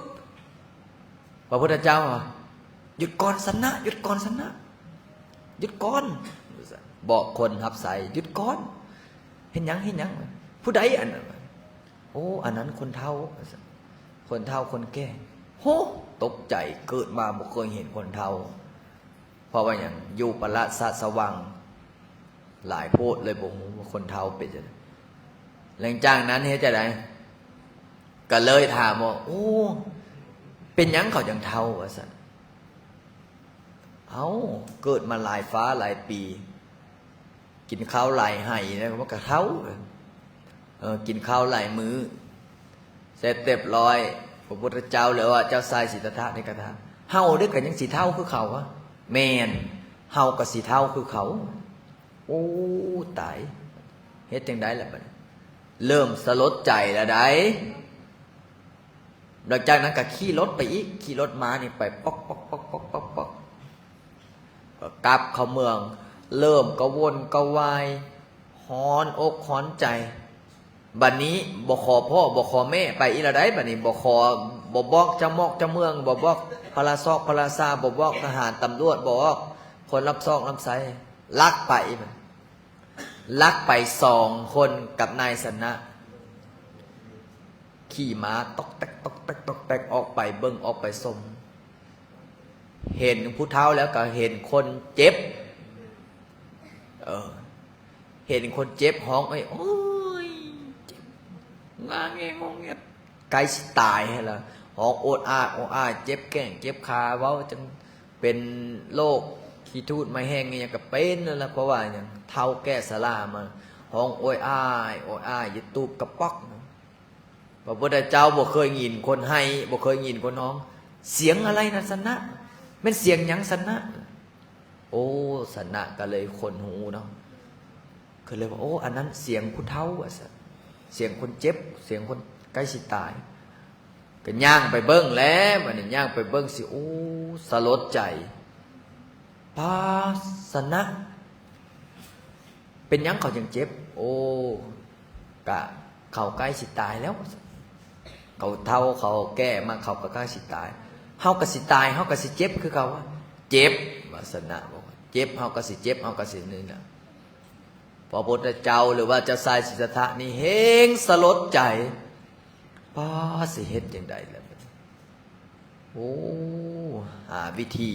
พระพุทธเจ้าหยุดก่อนสนะหยุดก่อนสนะหยุดก่อนบอกคนรับใส่หยุดก่อนเห็นยังผู้ใดอันนั้นอันนั้นคนเฒ่าคนแก่โหตกใจเกิดมาบ่เคยเห็นคนเฒ่าเพราะว่าอย่างอยู่ปราสาทสว่างหลายโพดเลยบ่ฮู้ว่าคนเฒ่าเป็นจังได๋หลังจากนั้นเฮ็ดจังได๋ก็เลยถามว่าเป็นหยังเขาจังเฒ่าว่าซั่นเกิดมาหลายฟ้าหลายปีกินข้าวหลายไห้นะมันก็เฒ่ากินข้าวหลายมื้อเสร็จเรียบร้อยพระพุทธเจ้าหรือว่าเจ้าชายสิทธัตถะนี่ก็ถามเฮาด้วยกันยังสิเฒ่าคือเขาวะแม่นเฮาก็สิเฒ่าคือเขาตายเฮ็ดจังได๋ล่ะบัดนี้เริ่มสลดใจแล้วได้หลังจากนั้นก็ขี่รถไปอีกขี่รถม้านี่ไปป๊อกกลับเข้าเมืองเริ่มกระวนกระวายฮ้อนอกฮ้อนใจบัดนี้บ่ขอพ่อบ่ขอแม่ไปอีละได้บัดนี้บ่ขอบ่บอกเจ้ามอกเจ้าเมืองบ่บอกพลาซอกพลาซาบ่บอกทหารตำรวจบ่บอกคนรับซอกรับไสลักไป2 คนกับนายสนะขี่ม้าตอกแตกออกไปเบิ่งออกไปสมเห็นผู้เฒ่าแล้วก็เห็นคนเจ็บเห็นคนเจ็บห้องโอ้ยเจ็บงาเงงเงียบใกล้สิตายให้ละห้องโอดอาเจ็บแก้งเจ็บขาเว้าจังเป็นโรคขี้ทูดไม่แห้งเงี้ยก็เป็นนั่นแหละเพราะว่าอย่างเฒ่าแก่สลามาห้องโอยอ้ายยึดตูบกระป๊อกพระพุทธเจ้าบ่เคยยินคนให้บ่เคยยินคนน้องเสียงอะไรนะสนะมันเสียงหยังสนะสนะก็เลยคนหูเนาะก็เลยว่าอันนั้นเสียงผู้เฒ่าเสียงคนเจ็บเสียงคนใกล้สิตายก็ย่างไปเบิ้งแล้วบัดนี้ย่างไปเบิ้งสิสลดใจปาสนะเป็นหยังเขาจังเจ็บกะเขาใกล้สิตายแล้วเขาเฒ่าเขาแก่มาเขาก็ใกล้สิตายเฮาก็สิตายเฮาก็สิเจ็บคือเขาว่าเจ็บวาสนะบอกเจ็บเฮาก็สิเจ็บเฮาก็สินี่นะพระพุทธเจ้าหรือว่าเจ้าชายสิทธัตถะนี่เฮงสลดใจสิเฮ็ดจังได๋ล่ะหาวิธี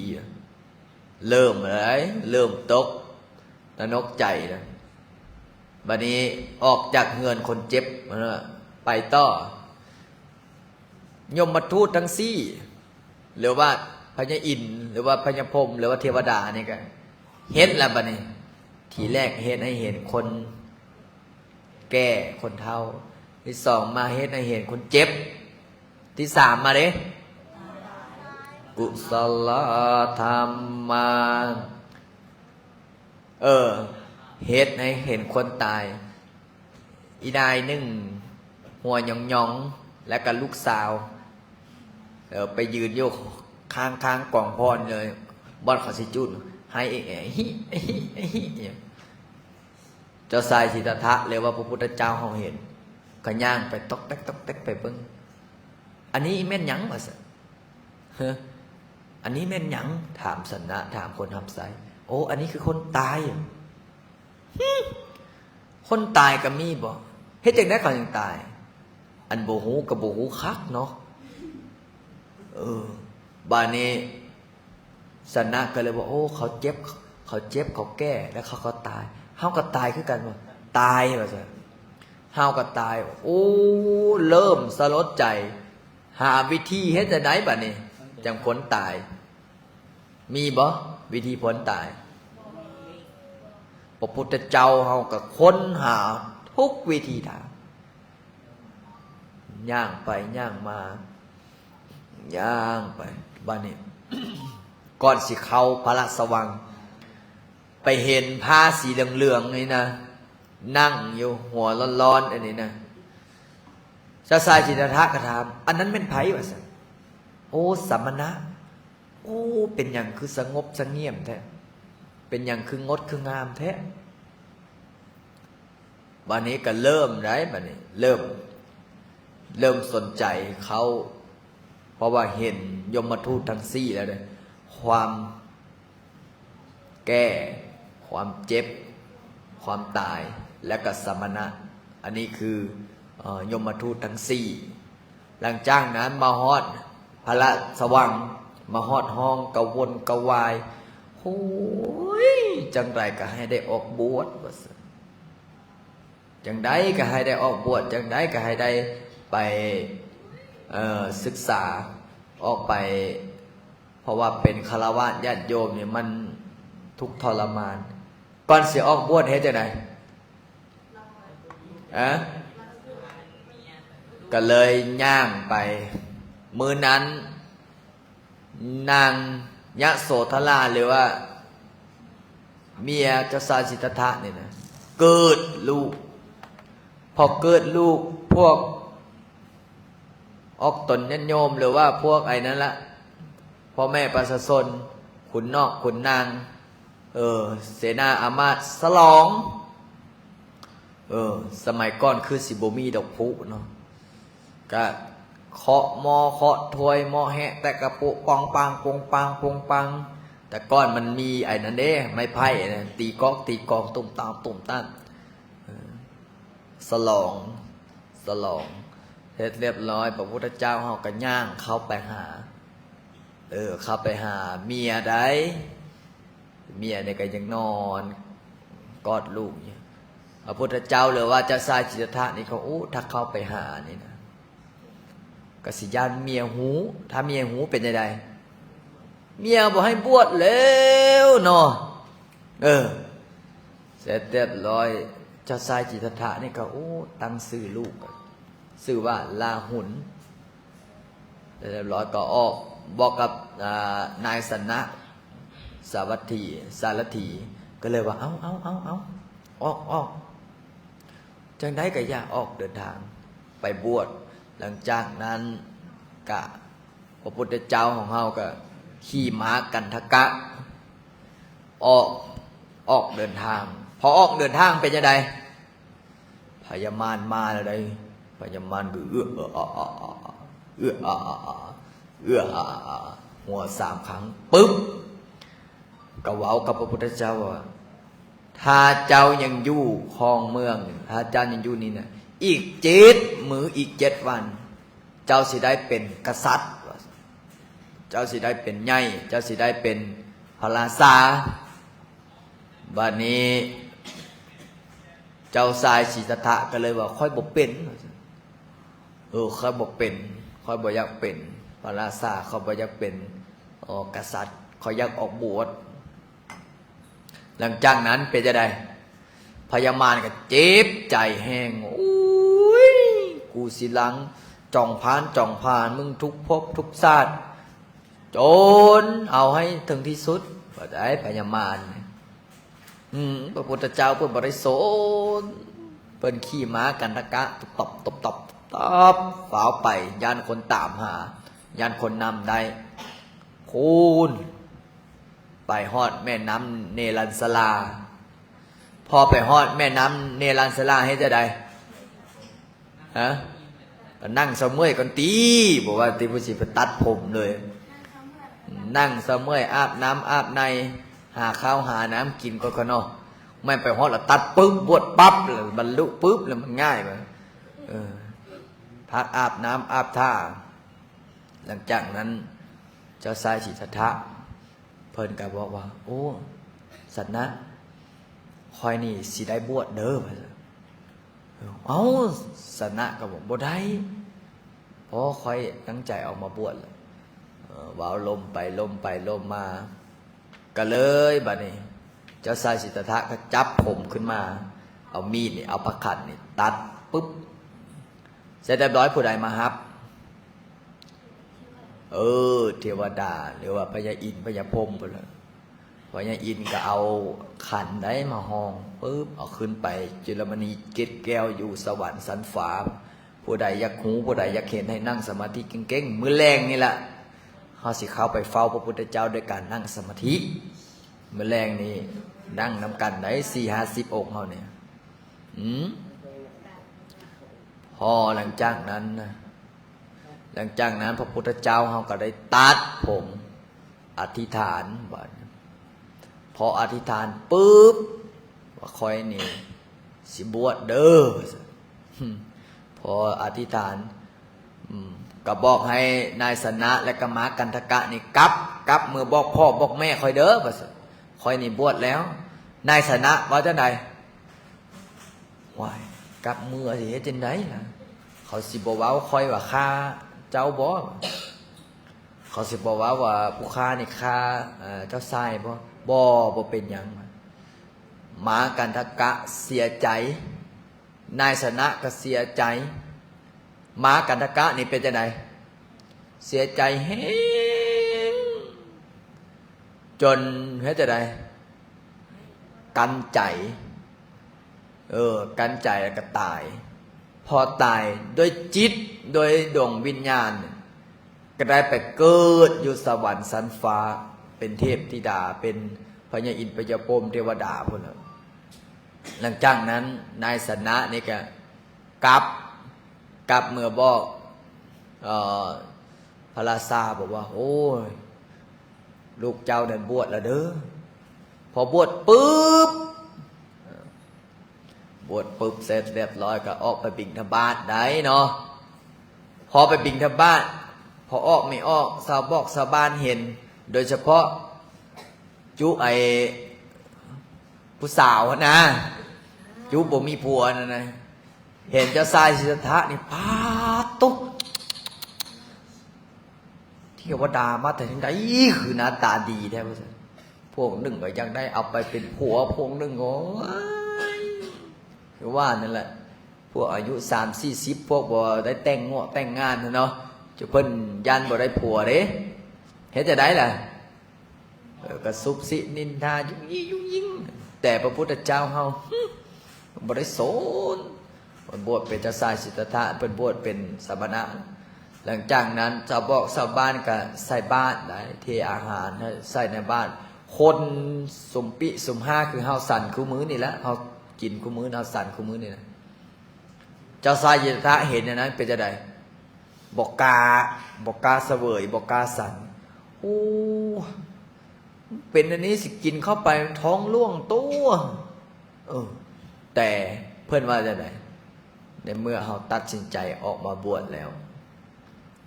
เริ่มตกตะนกใจแล้วบัดนี้ออกจากเฮือนคนเจ็บไปต่อยมทูตทั้ง4หรือว่าพญาอินทร์หรือว่าพญาพรหมหรือว่าเทวดานี่ก็เฮ็ดแล้วบัดนี้ทีแรกเฮ็ดให้เห็นคนแก่คนเฒ่าที่2มาเฮ็ดให้เห็นคนเจ็บที่3มาเด้กุศลธรรมา เฮ็ดให้เห็นคนตายอีนายนึ่งหัวหยองๆแล้วก็ลูกสาวไปยืนโยกข้างกล่องพรเลยบอลเขาสิจุดให้เจ้าชายสิทธัตถะเลยว่าพระพุทธเจ้าเขาเห็นก็ย่างไปตอกแตกไปเบิ่งอันนี้แม่นหยังวะสิอันนี้แม่นหยังถามสนะถามคนทำไสโอ้อันนี้คือคนตายคนตายก็มีบ่เฮ็ดจังได๋เขายังตายอันบ่ฮู้ก็บ่ฮู้คักเนาะบาดนี้สนะก็เลยบอกโอ้เขาเจ็บเขาแก้แล้วเขาก็ตายเฮาก็ตายคือกันบ่ตายว่าซั่นเฮาก็ตายโอ้เริ่มสลดใจหาวิธีเฮ็ดจังได๋บัดนี้จังพ้นตายมีบ่วิธีพ้นตายพระพุทธเจ้าเฮาก็ค้นหาทุกวิธีทางย่างไปย่างมาย่างไปบ้านนี้ ก่อนสิเข้าพระราชวังไปเห็นผ้าสีเหลืองๆนี่นะนั่งอยู่หัวร้อนๆอันนี้นะเจ้าชายสิทธัตถะก็ถามอันนั้นเป็นไผวะสันโอ้สมณะโอ้เป็นอย่างคือสงบสงเงียมแท้เป็นอย่างคืองดคืองามแท้วันนี้ก็เริ่มไรบัดนี้เริ่มสนใจเขาเพราะว่าเห็นยมทูตทั้งสี่แล้วเลยความแก้ความเจ็บความตายและก็สมณะอันนี้คือยมทูตทั้งสี่หลังจากนั้นมาฮอดพระราชวังมาฮอดห้องกระวนกระวายโอ้ยจังไรก็ให้ได้ออกบวชจังใดก็ให้ได้ออกบวชจังใดก็ให้ได้ไปศึกษาออกไปเพราะว่าเป็นฆราวาสญาติโยมเนี่ยมันทุกข์ทรมานก่อนเสียออกบวชเฮ็ดจังไดก็เลยย่างไปมื้อนั้นนางยะโสธราหรือว่าเมียเจ้าชายสิทธัตถะเนี่ยนะเกิดลูกพอเกิดลูกพวกออกตนยันโยมหรือว่าพวกไอ้นั้นละพ่อแม่ประชาชนขุนนอกขุนนางเสนาอามาตย์ฉลองสมัยก่อนคือสิบ่มีดอกพุเนาะก็เคาะหม้อเคาะถ้วยหม้อแหะแต่กระปุกปองปังปงปังปงปังแต่ก่อนมันมีไอ้นั่นเด้ไม้ไผ่นะตีกองตุ่มตามฉลองเสร็จเรียบร้อยพระพุทธเจ้าเฮาก็ย่างเข้าไปหาเข้าไปหาเมียได้เมียเนี่ยก็ยังนอนกอดลูกอยู่พระพุทธเจ้าหรือว่าเจ้าชายสิทธัตถะนี่เขาถ้าเข้าไปหานี่นะก็สิญาณเมียหูถ้าเมียหูเป็นยังไงเมียบอกให้บวชแล้วเนาะเสร็จเรียบร้อยเจ้าชายสิทธัตถะนี่ก็ตั้งชื่อลูกชื่อว่าลาหุนเรียบร้อยก็ออกบอกกับนายสนะสารถีก็เลยว่าเอาออกจังได้ก็อยากออกเดินทางไปบวชหลังจากนั้นกะพระพุทธเจ้าของเฮาก็ขี่ม้ากันทกะออกเดินทางพอออกเดินทางเป็นยังไงพญามารมาอะไรพญามารก็หัว3 ครั้งปึ๊บก็เว้ากับพระพุทธเจ้าว่าถ้าเจ้ายังอยู่ครองเมืองถ้าเจ้ายังอยู่นี่นะอีก7 มื้ออีก7 วันเจ้าสิได้เป็นกษัตริย์เจ้าสิได้เป็นใหญ่เจ้าสิได้เป็นพระราชาบัดนี้เจ้าชายสิทธัตถะก็เลยว่าค่อยบ่เป็นค่อยบ่เป็นค่อยบ่อยากเป็นพระราชาค่อยบ่อยากเป็นกษัตริย์ค่อยอยากออกบวชหลังจากนั้นเป็นจะไดพญามารก็เจ็บใจแห้งกูสิหลังจ่องพานมึงทุกภพทุกชาติจนเอาให้ถึงที่สุดว่าได้พญามาร พระพุทธเจ้าเพิ่นบ่ได้สนเพิ่นขี่ม้ากันทกะตบตบตบตบฝาวไปย่านคนตามหาย่านคนนำได้คูณไปฮอดแม่น้ำเนรัญชลาพอไปฮอดแม่น้ำเนรัญชลาให้จะได้ฮะก็นั่งเสมอยกันตีบอกว่าตีผู้สิไปตัดผมเลยนั่งเสมอยอาบน้ำอาบในหาข้าวหาน้ำกินก็เนาะไม่ไปฮอดแล้วตัดปึ๊บบวชปั๊บเลยบรรลุปึ๊บแล้วมันง่ายไปพักอาบน้ำอาบท่าหลังจากนั้นเจ้าชายสิทธัตถะเพิ่นก็บอกว่าโอ้สัตว์นะคอยนี่สิได้บวชเด้อเอ้าสัตว์นะก็บอกบ่ได้เพราะคอยตั้งใจออกมาบวชว่าวลมไปลมไปลมมาก็เลยบัดนี้เจ้าชายสิทธัตถะก็จับผมขึ้นมาเอามีดนี่เอาประคันนี่ตัดปุ๊บเสร็จเรียบร้อยผู้ใดมาฮับเทวดาหรือว่าพญาอินทร์พญาพรหมไปเลยพญาอินทร์ก็เอาขันได้มาห้องปุ๊บเอาขึ้นไปจุลมณีเกศแก้วอยู่สวรรค์สันฟ้าผู้ใดอยากหูผู้ใดอยากเห็นให้นั่งสมาธิเก่งๆมื้อแรงนี่แหละเขาสิเข้าไปเฝ้าพระพุทธเจ้าด้วยการนั่งสมาธิมื้อแรงนี่นั่งนำกันได้40-50 องค์เขาเนี่ยพอหลังจากนั้นพระพุทธเจ้าเขาก็ได้ตัดผมอธิษฐานว่าพออธิษฐานปุ๊บว่าคอยนี่สิบวชเด้อพออธิษฐานก็บอกให้นายสนะและกม้ากันทกะนี่กลับมือบอกพ่อบอกแม่คอยเด้อว่าคอยนี่บวชแล้วนายสนะว่าจะไหนวายกลับมือสิเฮ็ดจังได๋ล่ะเขาสิบ่เว้าคอยว่าฆ่าเจ้าบ่เขาสิบอกว่าผู้ฆ่านี่ฆ่าเจ้าชายบ่เป็นหยังหมากันทกะเสียใจนายสนะก็เสียใจหมากันทกะนี่เป็นจังได๋เสียใจแฮงจนเฮ็ดจังได๋กันใจกันใจแล้วก็ตายพอตายโดยจิตโดยดวงวิญญาณก็ได้ไปเกิดอยู่สวรรค์สันฟ้าเป็นเทพธิดาเป็นพญาอินทร์พญาพรหมเทวดาพุ่นแล้วหลังจากนั้นนายสนะนี่ก็กลับเมื่อบอกพระราชาบอกว่าโอ้ยลูกเจ้านั่นบวชแล้วเด้อพอบวชปุ๊บเสร็จเรียบร้อยก็ออกไปบิณฑบาตได้เนาะพอไปบิณฑบาตพอออกไม่ออกชาวบ้านเห็นโดยเฉพาะจุไอผู้สาวนะจุบ่มีผัวนะเห็นเจ้าชายสิทธัตถะนี่พาตุกเทวดามาแต่ถึงไหนคือหน้าตาดีแท้พวกหนึ่งก็ยังได้เอาไปเป็นผัวพวกหนึ่งโอ้คือว่านั่นแหละพวกอายุ30-40พวกบ่ได้แต่งงานเนาะจะเพิ่นยันบ่ได้ผัวเด้เฮ็ดจะได้ล่ะก็ซุบซินินทายุ่งยิงแต่พระพุทธเจ้าเฮาบ่ได้สนบวชเป็นเจ้าชายสิทธัตถะเป็นบวชเป็นสมณะหลังจากนั้นชาวบ้านก็ใส่บ้านได้เทอาหารใส่ในบ้านคนสมปิสมห้าคือเฮาสั่นคู่มื้อนี่แหละเฮากินคู่มื้อเฮาสั่นคู่มื้อนี่นะเจ้าชายสิทธัตถะเห็นอย่างนั้นเป็นจังได๋บอกกาเสวยบอกกาสั่นโอ้เป็นอันนี้สิกินเข้าไปท้องร่วงตัวแต่เพื่อนว่าจะไหนในเมื่อเราตัดสินใจออกมาบวชแล้ว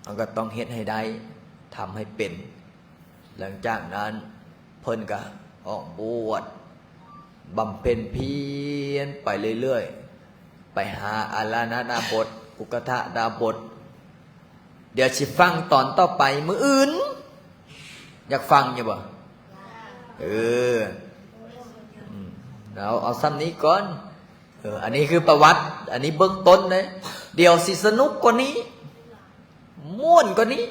เราก็ต้องเฮ็ดให้ได้ทำให้เป็นหลังจากนั้นเพื่อนก็ออกบวชบำเพ็ญเพียรไปเรื่อยๆไปหาอาราณดาบทอุกทะดาบทเดี๋ยวสิฟังตอนต่อไปมื้ออื่นอยากฟังอยู่บ่เราเอาซ้ำนี้ก่อนอันนี้คือประวัติอันนี้เบื้องต้นนะเดี๋ยวสิสนุกกว่านี้ม่วนกว่านี้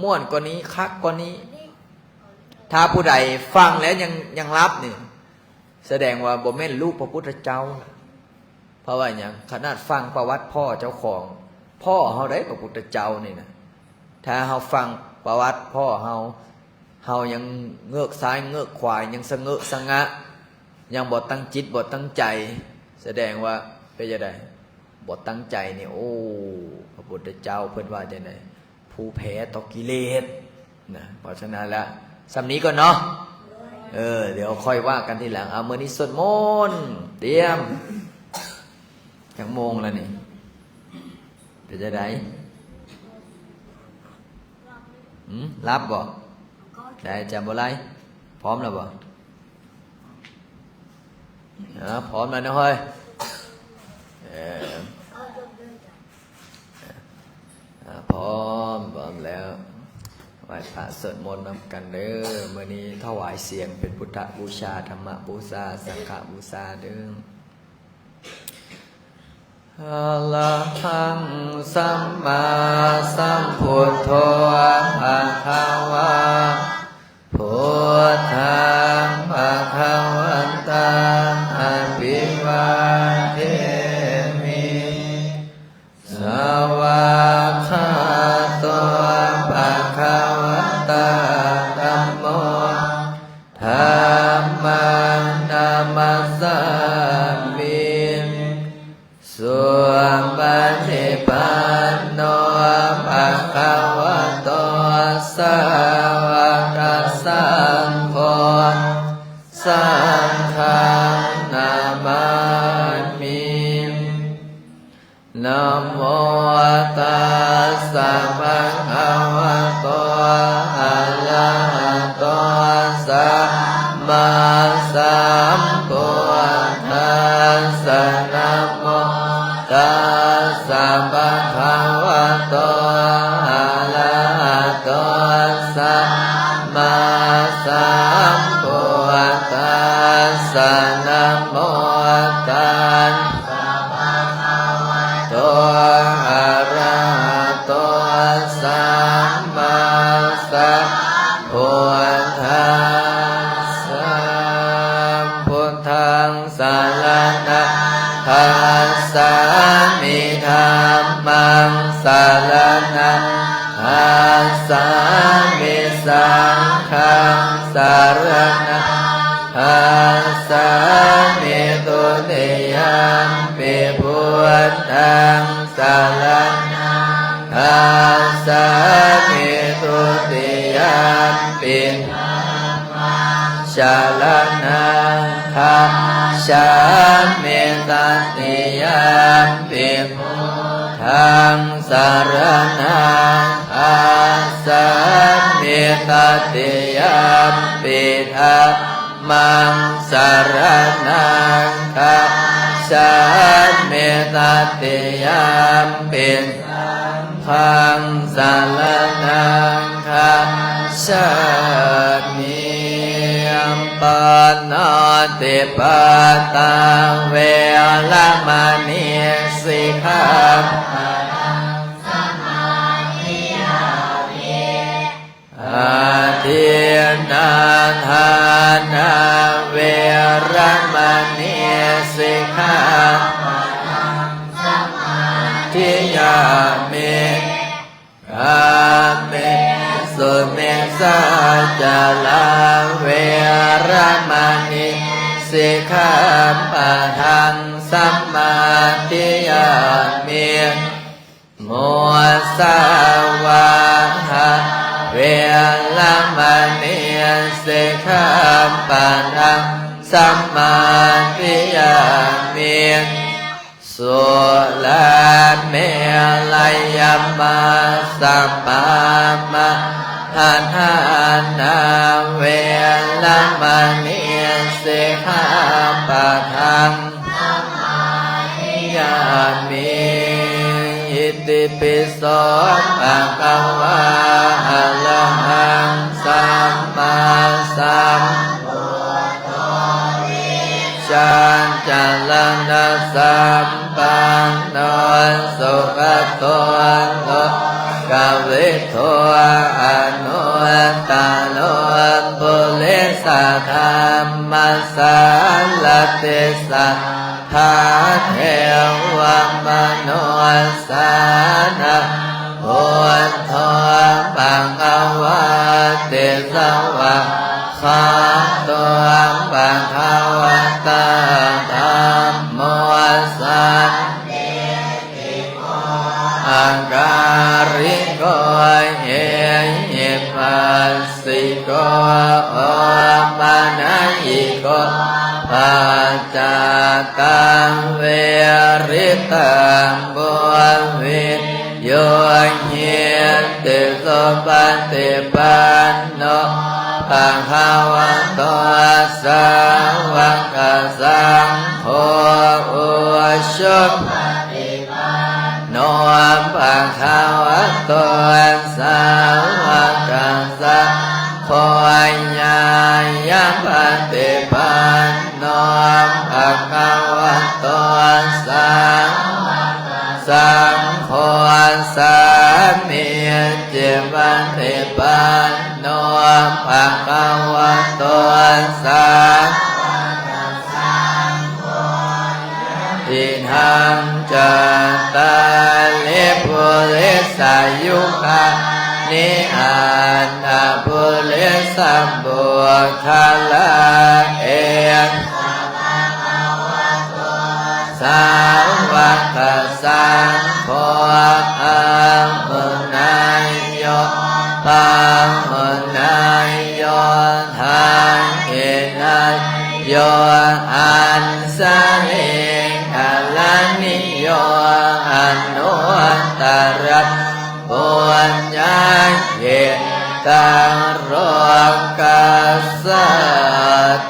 ม่วนกว่านี้คักกว่านี้ถ้าผู้ใดฟังแล้วยังรับนี่ แสดงว่าบ่แม่นลูกพระพุทธเจ้าเพราะว่าอย่างขนาดฟังประวัติพ่อเจ้าของพ่อเฮาได้พระพุทธเจ้านี่นะถ้าเฮาฟังประวัติพ่อเฮายังเงือกซ้ายเงือกขวายังสะเงอะสะงะยังบ่ตั้งจิตบ่ตั้งใจแสดงว่าเป็นจังได๋บ่ตั้งใจนี่โอ้พระพุทธเจ้าเพิ่นว่าจังได๋ผู้แพ้ต่อกิเลสนะเพราะฉะนั้นแล้วสำนี้ก่อนเนาะเดี๋ยวค่อยว่ากันทีหลังเอามื้อนี้สวดมนต์เตรียมจักโมงแล้วนี่เป็นจังได๋รับบ่ได้จำบ่ไรพร้อมแล้วบ่พร้อมแล้วนะเฮ้ยพร้อมแล้วไหว้พระสวดมนต์นำกันเด้อมื้อนี้ถวายเสียงเป็นพุทธบูชาธรรมบูชาสังฆบูชาเด้ออะระหังสัมมาสัมพุทโธภะคะวะพุทธังภะคะวันตังอะภิวาเทมิสวากขาโตภะคะวะตาธัมโมธัมมังนามัสสามิสุปฏิปันโนภะคะวะโตสาวกสังโฆสังฆังนามามินะโมตัสสะภะคะวะโตอะระหะโตสัมมาสัมพุทธัสสะนะโมตัสสะภะคะวะโตอะระหะโตสัมมาสัมพุทธัสสะนะโมตัสสะภะคะวะโตอะระหะโตสัมมาสัมพุทธัสสะพุทธังสรณังคัจฉามิธัมมังสรณังคัจฉามิสังฆังสรณังคัจฉามิตุติยมปิพุทธังสรณังคัจฉามิตุติยมปิธัมมังสรณังคัจฉามิตติยมปิพุทธังสรณังคัจฉามิตติยมปิธัมมังสรณังคัจฉามิตติยมปิสังฆังสรณังคัจฉามิปโนติปาตาเวรมณีสิกขาปะทังสมาธิยามิอาทินนาทานาเวรมณีสิกขาปะทังสมาธิยามิกาเมสุเมสาจาลาเวรมณีสิกขาปะทังสัมมาทิยามิโมสาวาหะเวรมณีสิกขาปะทังสัมมาทิยามิสุลาเมลัยยมาสัมปามะหันหานาเวรมณีสิกขาปะทังสัมมาทิยามิอิติปิโสภะคะวะอะระหังสัมมาสัมพุทโธชันจัลลนะสัมปันโนสุขโตโลกวิทูอนุตตโลปุริสธรรมสาล ติสัทธาเทวมนุสานังพุทโธปังอวาติสวะขะตัวปังขาวตาธัมโมสันอาการิโกเอหิปัสสิโกโอปัญญิโกปัจจตังเวริตังบุญวินโยเหียติสุปฏิปันโนภะคะวะโตสาวกสังโฆอุชุปโนภะคะวะโตสาวกสังโฆญาณปฏิปันโนภะคะวะโตสาวกสังโฆสามีจิปฏิปันโนภะคะวะโตสาวกสังโฆอิทังจัตตาลิปุริสายุคานิอันตปุริสัมบุคลาเอกสาวกสังโฆอังมุนายโยปังมุนายโยทังเกนัยโยอันสะเลกัลนิโยอนุตตรัสปุญญาเยตังโรกัสส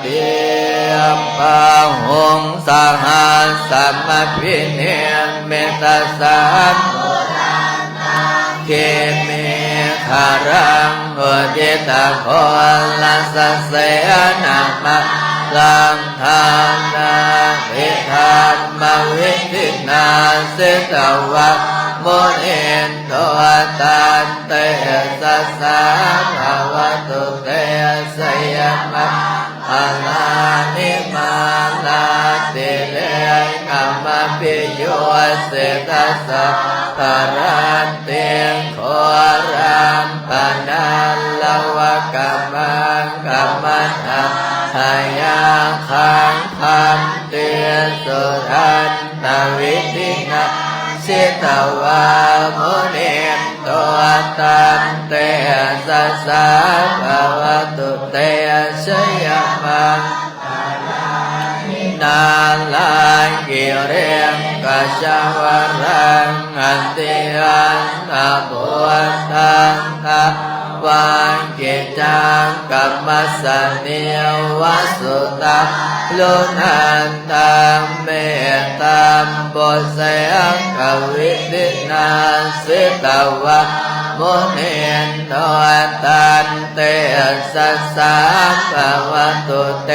ติปะหงสหัสสัมมพิเนเมตสัมปุรันตังเกเมฆารังอุทิตาโคลัสเสนะมะลังทานาวิธรรมวิธินาสิตวะโมเอนโตตันเตสัสสะภาวะตุเตสยามะอาลานิมาลาติเลกัมมะปิโยเสตัสสะภารันเตโครัมปนัลลวะกัมมังกัมมันตังหายาขังคัมเตสุรันตวิธินาสิตวะโมเนโตตันเตสัสสะภาวะตุเตชยมังนาลากิเรงกัจวรังอันติอันตะบุตังทะวันกิจังกัมมัสสนิวสุตังลุนันตังเมตตัมปุเสกกวิตินาสิตวะโมเนนโตตันเตสัสสะภาวะตุเต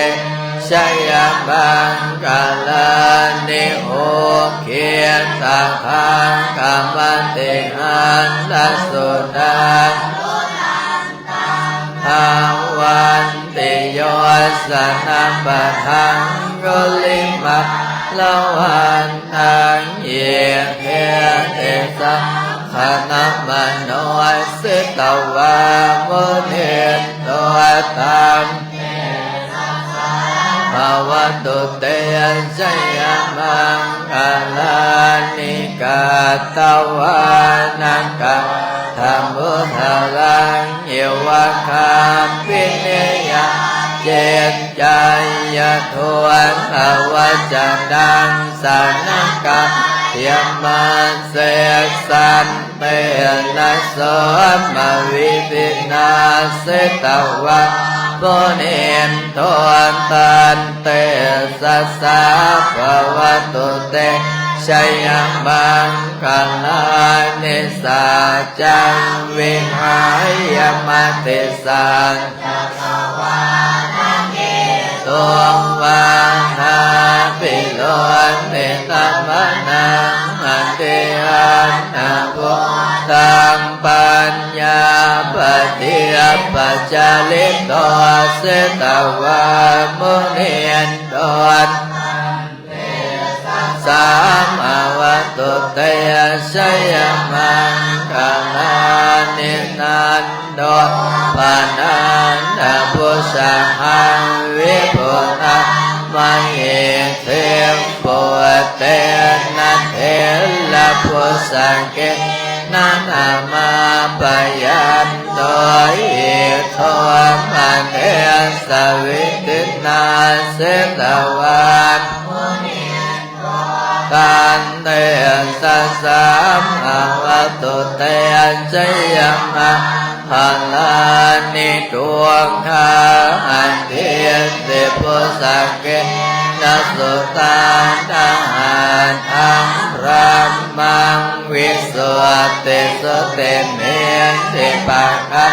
ชยบังกาลานิโอเคียตาคังกัมมันติอันตสุนังภาวันติโยสนะปะทังกุลิมะละวันทังเยเทเตสะขณะมโนสิตวะโมเนโตตัมภาวะตุเตชยมังคลานิกาตวานังกะธรรมุทารังเยวะคาปิเนยะเจตใจยะทวนภาวะจันดังสานังกะเทียมมันเสกสันเตนะสมวิตินาสิตวะโมเนนโตตันเตสัสสะภาวะตุเตชยมังคลานิสัจจังวิหายมติสังตัววาหาปิโลนิตัมนังอันเตอันนาบุตังปัญญาปฏิยัปปัจจลิโตเสตวะโมเนนโต สามอวตุเตชยมังคลานินันโดปานันทพุสหังวิปุณะมหิเทมปุเตนะเทละพุสังเกนันามาปยันโดยโทมันเอสวิตินาเสตวันกันเตสัสสามอวตุเตชยมังพลานิดวงธาอันเทียสิพุสังเกนัสสุตาทหารอัมพระมังวิสุทธิสุเตเมติปักขะ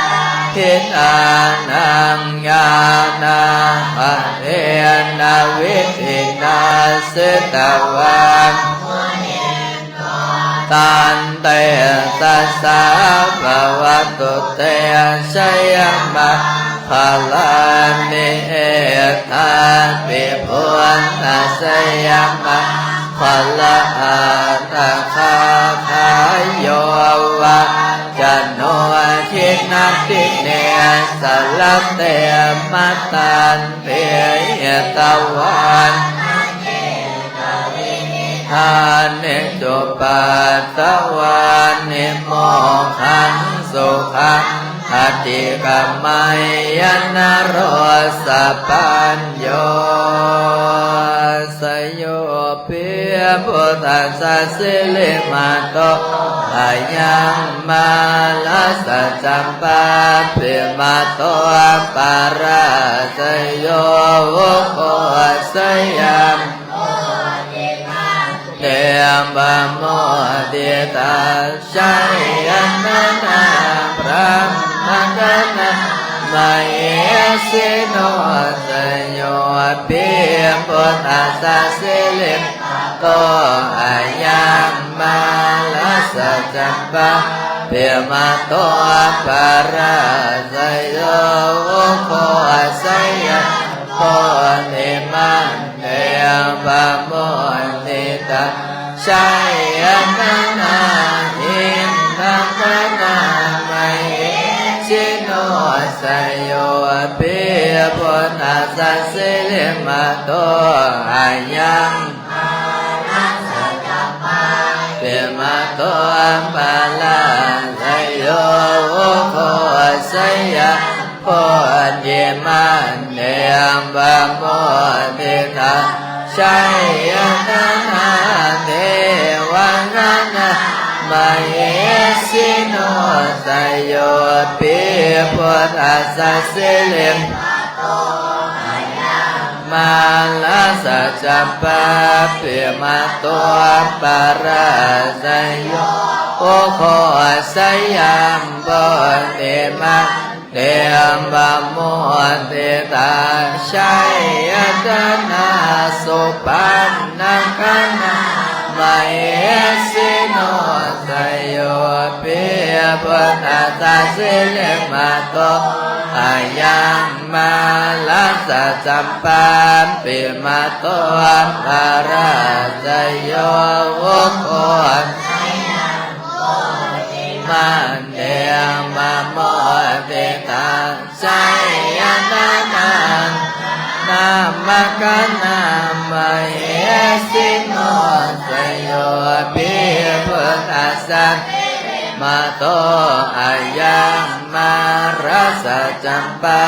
ทิฏฐานังญาณังอเทนะวิธินาสิตวันตันเตสัสสะภวตุเตชยมังพลานิเอตาปิพุนนะชยมังพลาตะคาทายโยวะจันโนทินัสติเนสลับเตมัตตันเตยตะวันทานเนจุปัตตะวันเนโมขันสุขังอติกัมมัยยนะโรสปัญโยสโยเปียพุทธัสสะสิลิมาโตอายังมาลาสัจจัมปะปิมาโตปาราสโยวุโคสยัมเตมบะโมติตาชัยยันนาพระมังคะนะมเหสิโนสโยปิพุทธัสสะสิลิมโตอายังมาลาสัจจัมปะปิมาโตปาราสโยวุโคสยัมโพธิมันเตบะโมติตาชัยยันนาหินังกนามัยชิโนสโยปิพุทธัสสะสิลิมาโตอายังปิมาโตปาลาสโยวุโคสยัมโพธิมันเตบะโมติตาชัยยันนาเทวังนะมเหสิโนสโยปิพุทธัสสะสิลิมมาลาสัจจัมปะปิมาโตปาราสโยโอโคสยัมโพธิมันเตมะโมติตาชัยยนาสุปันนังคนะมเหสิโนสโยปิพุทธัสสะสิลิมาโตอายังมาลาสัจจัมปะปิมาโตปาราสโยโอโคมันเตมะโมติตาชัยยันนังนามกัณะมเหสิโนสโยปิพุทธัสสะมาโตอายังมาราสัจจัมปะ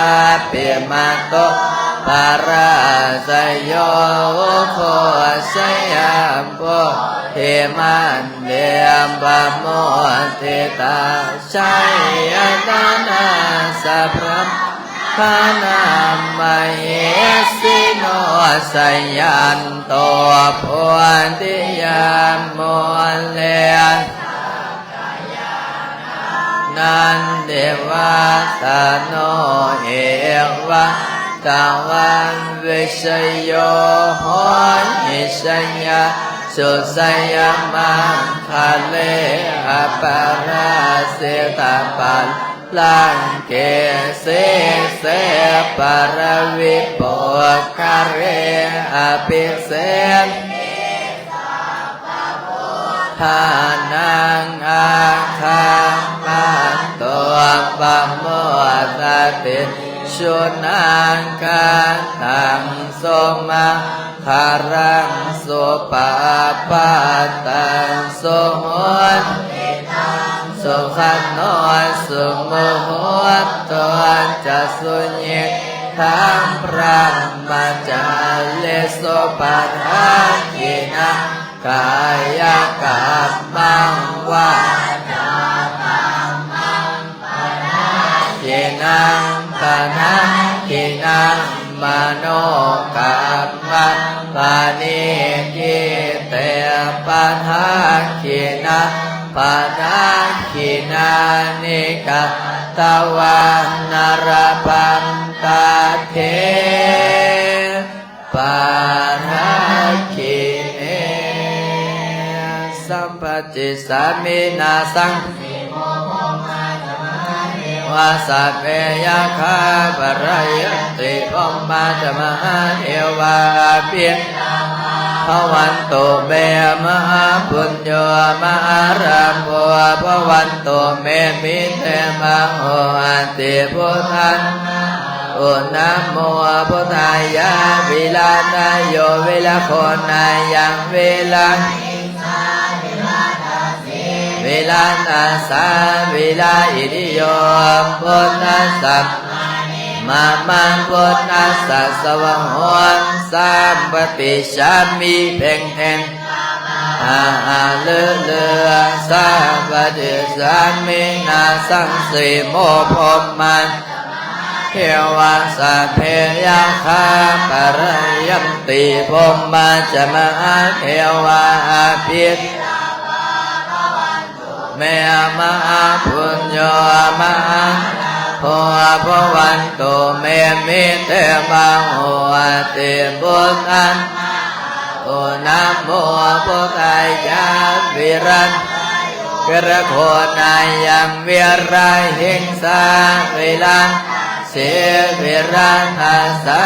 ปิมาโตปาราสโยโคสยัมโพธิมันเตบะโมติตาชัยยันนาสัพพะพานามเหสิโนสยันโตโพธิยามโมเลนันเดวะตโนเอวะตวันวิชโยโหหิสัญญาสุสัยมังคะเลอปาราสิตาปัลลังเกเสเสปารวิปุคาเรอภิเสน านังอาคามันตัวปะโมสติชุนังกาตังโสมาคารังสุปาปาตังสุโหตสุขันโนสุโมโหตัวจะสุญิทังพระมัจจเลสุปัฏฐานินะกายกรรมังวาจากรรมังปนะทินังปนะทินังมโนกรรมังปานิกิเตปะทาคินะปะทาคินานิกะตวานารปันตาเทปะทาคิเนสัมปติสามินาสังวาสัพเพยะคาปะรายติภมมาจมหาเทวาภิภวันตุเมมหาปุญโญมหารัมโภภวันตุเมมิเตมะโหติพุทธังอุนะโมพุทธายะวิลานายโยวิลาโคนายังวิลาวิลานาสาวิลาอิริโยพุทธัสสะมามังพุทธัสสะสวะโหนสัมปติชามิเพ่งเพ่งอาเลือเลือสัมปติสามินาสังสีโมพมมันเทวาสัพเพยะคาปะระยัมติพมมาจมหาเทวาภิเมมหาปุญโญมหาโภวันตุเมมิเตมังโหติพุทธังโอนะโมพุทธายะวิรันกระโคนายังวิรัยหิงสาวิลังเสวิรันอาสา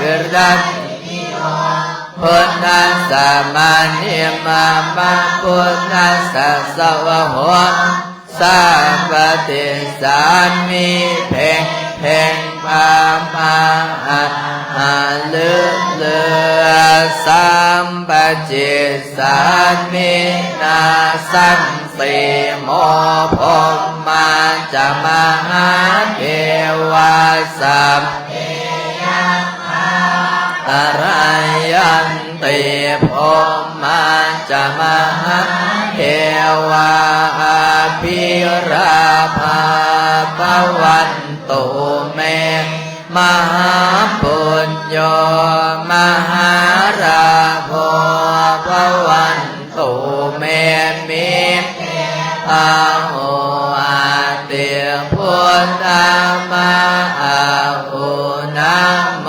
วิรันพุทธัสสะมานิมามาพุทธัสสะสวะโหสัมปติสามิเพ่งเพ่งปามาเลือเลือสัมปติสามินาสังสีโมพมมาจะมหาเทวาสัมตรายันติพมมาจะมหาเทวาภิราภาภวันตุเมมหาปุญโญมหาราโภภวันตุเมมิอาโหอาเตพุทธามะอาหุนะโม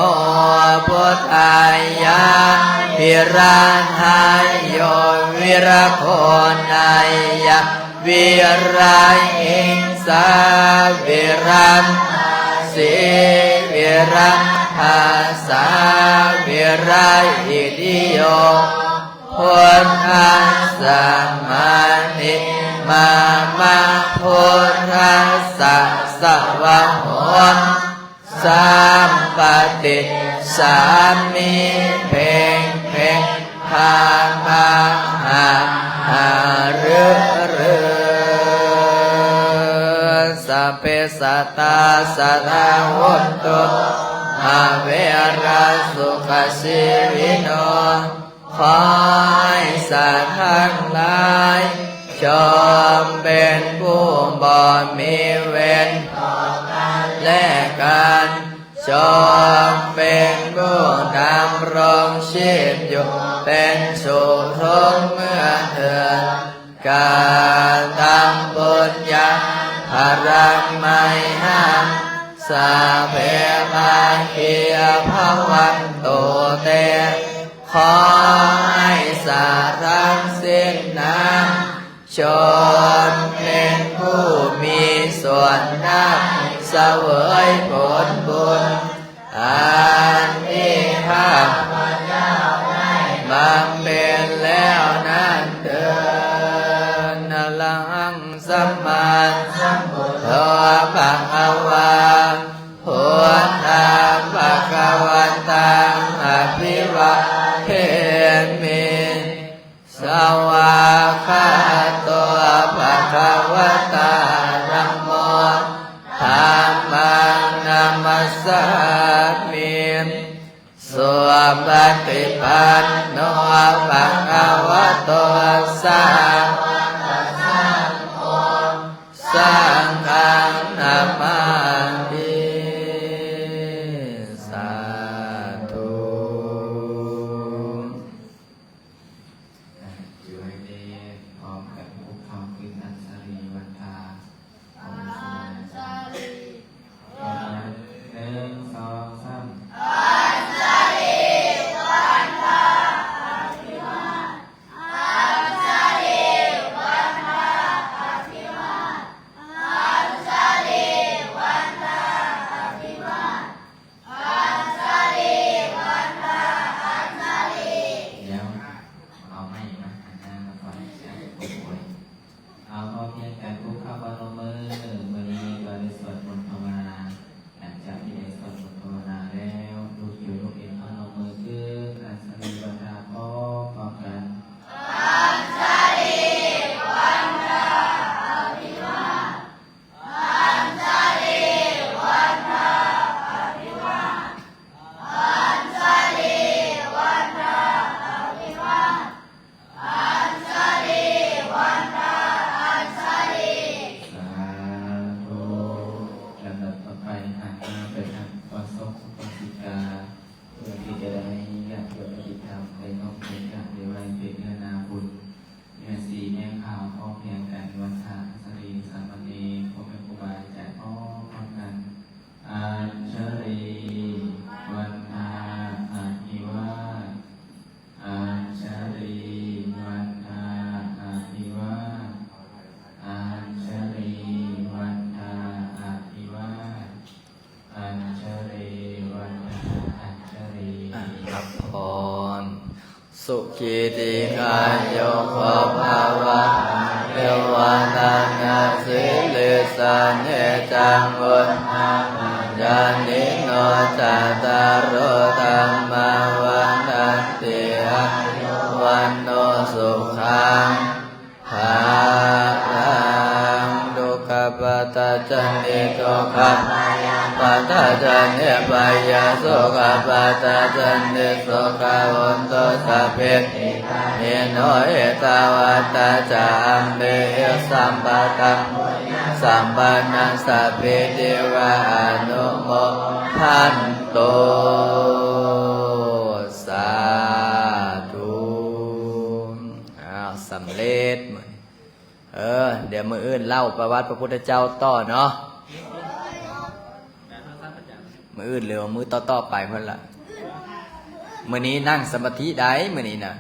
พุทธายะวิรันหายโยวิระโคนายะวิรัยหิงสาวิรันสีวิรันภาษาวิรัยอิติโยพุทธัสสะมานิมาพุทธัสสะสวะโหนสัมปติสามิเพ่งเพ่งพามาหาเรือสัพเพสัตตาสัทธาหุนตุอาเวราสุขสิริโนขอให้สัตว์ทั้งหลายจงเป็นผู้บ่มีเวรต่อกันและกันจงเป็นผู้ดำรงชีพอยู่เป็นสุขทุกเมื่อเถิดการทำบุญญาพรังไม่ห้ามสัพเพปาคิยภวันตุเตขอให้สัตว์ทั้งสิ้นนั้นชนเป็นผู้มีส่วนได้เสวยผลบุญอันที่ข้าพเจ้าได้บำเพ็ญแล้วนั้นเถิด งสัมมาสัมพุทโธภะคะวาพุทธังภะคะวันตังอภิวาเทมิสวากขาโตภะคะวะตาธัมโมธัมมังนัมมัสสามิสุปฏิปันโนภะคะวะโตสาวกสังโฆสังฆังนามามิสาธุอยู่ให้ได้พร้อมกับภูเขาคืนอัญชลีวันทาของอัญชลีหนึ่งสองสามเดี๋ยวเอาไม่มาหันหน้ามาก่อนใช้โอ้ยเอาพอเพียงแต่ภูเขาบารมือมือนี้เราได้สวดมนต์ภาวนาหลังจากที่ได้สวดมนต์ภาวนาแล้วลูกอยู่ลูกเอ็นพนมมือขึ้นอัญชลีวันทาพร้อมกัน สาธุลำดับต่อไปหันหน้าไปทางวัดศพอุปสิกาเพื่อที่จะได้ญาติโยมปฏิธรรมในนอกเพียงจากเดวัยเป็นเนื้อนาบุญเนื้อสีแม่ข่าวพ่อเพียงกันวันทาสรีสามเณรพ่อแม่ครูบาอาจารย์พ่อพร้อมกันอัญชลีวันทาอาภิวาทอัญชลีวันทาอาภิวาทอัญชลีวันทาอาภิวาทอัญชลีวันทาอัญชลี รับพรสุขีติกายุโกภาวะเอวานานาสิลิสาเนจังวุฒญาณิโนจัตตารโอธัมมาวันตันติอายุวันโนสุขังภาลังดุขปัตตาจันติทุกขปัตตาจันติปายาสุขปัตตาจันติสุขวันโตสัพเพเนโนเอตาวัตตาจามเบสัมปะตังสัมปันนังสัพเพเทวะอนุโมทันโตสาธุสำเร็จเดี๋ยวมืออื่นเล่าประวัติพระพุทธเจ้าต่อเนาะมืออื่นหรือว่ามือต่อๆไปเพื่อนละมื้อนี้นั่งสมาธิได้มื้อนี้นะ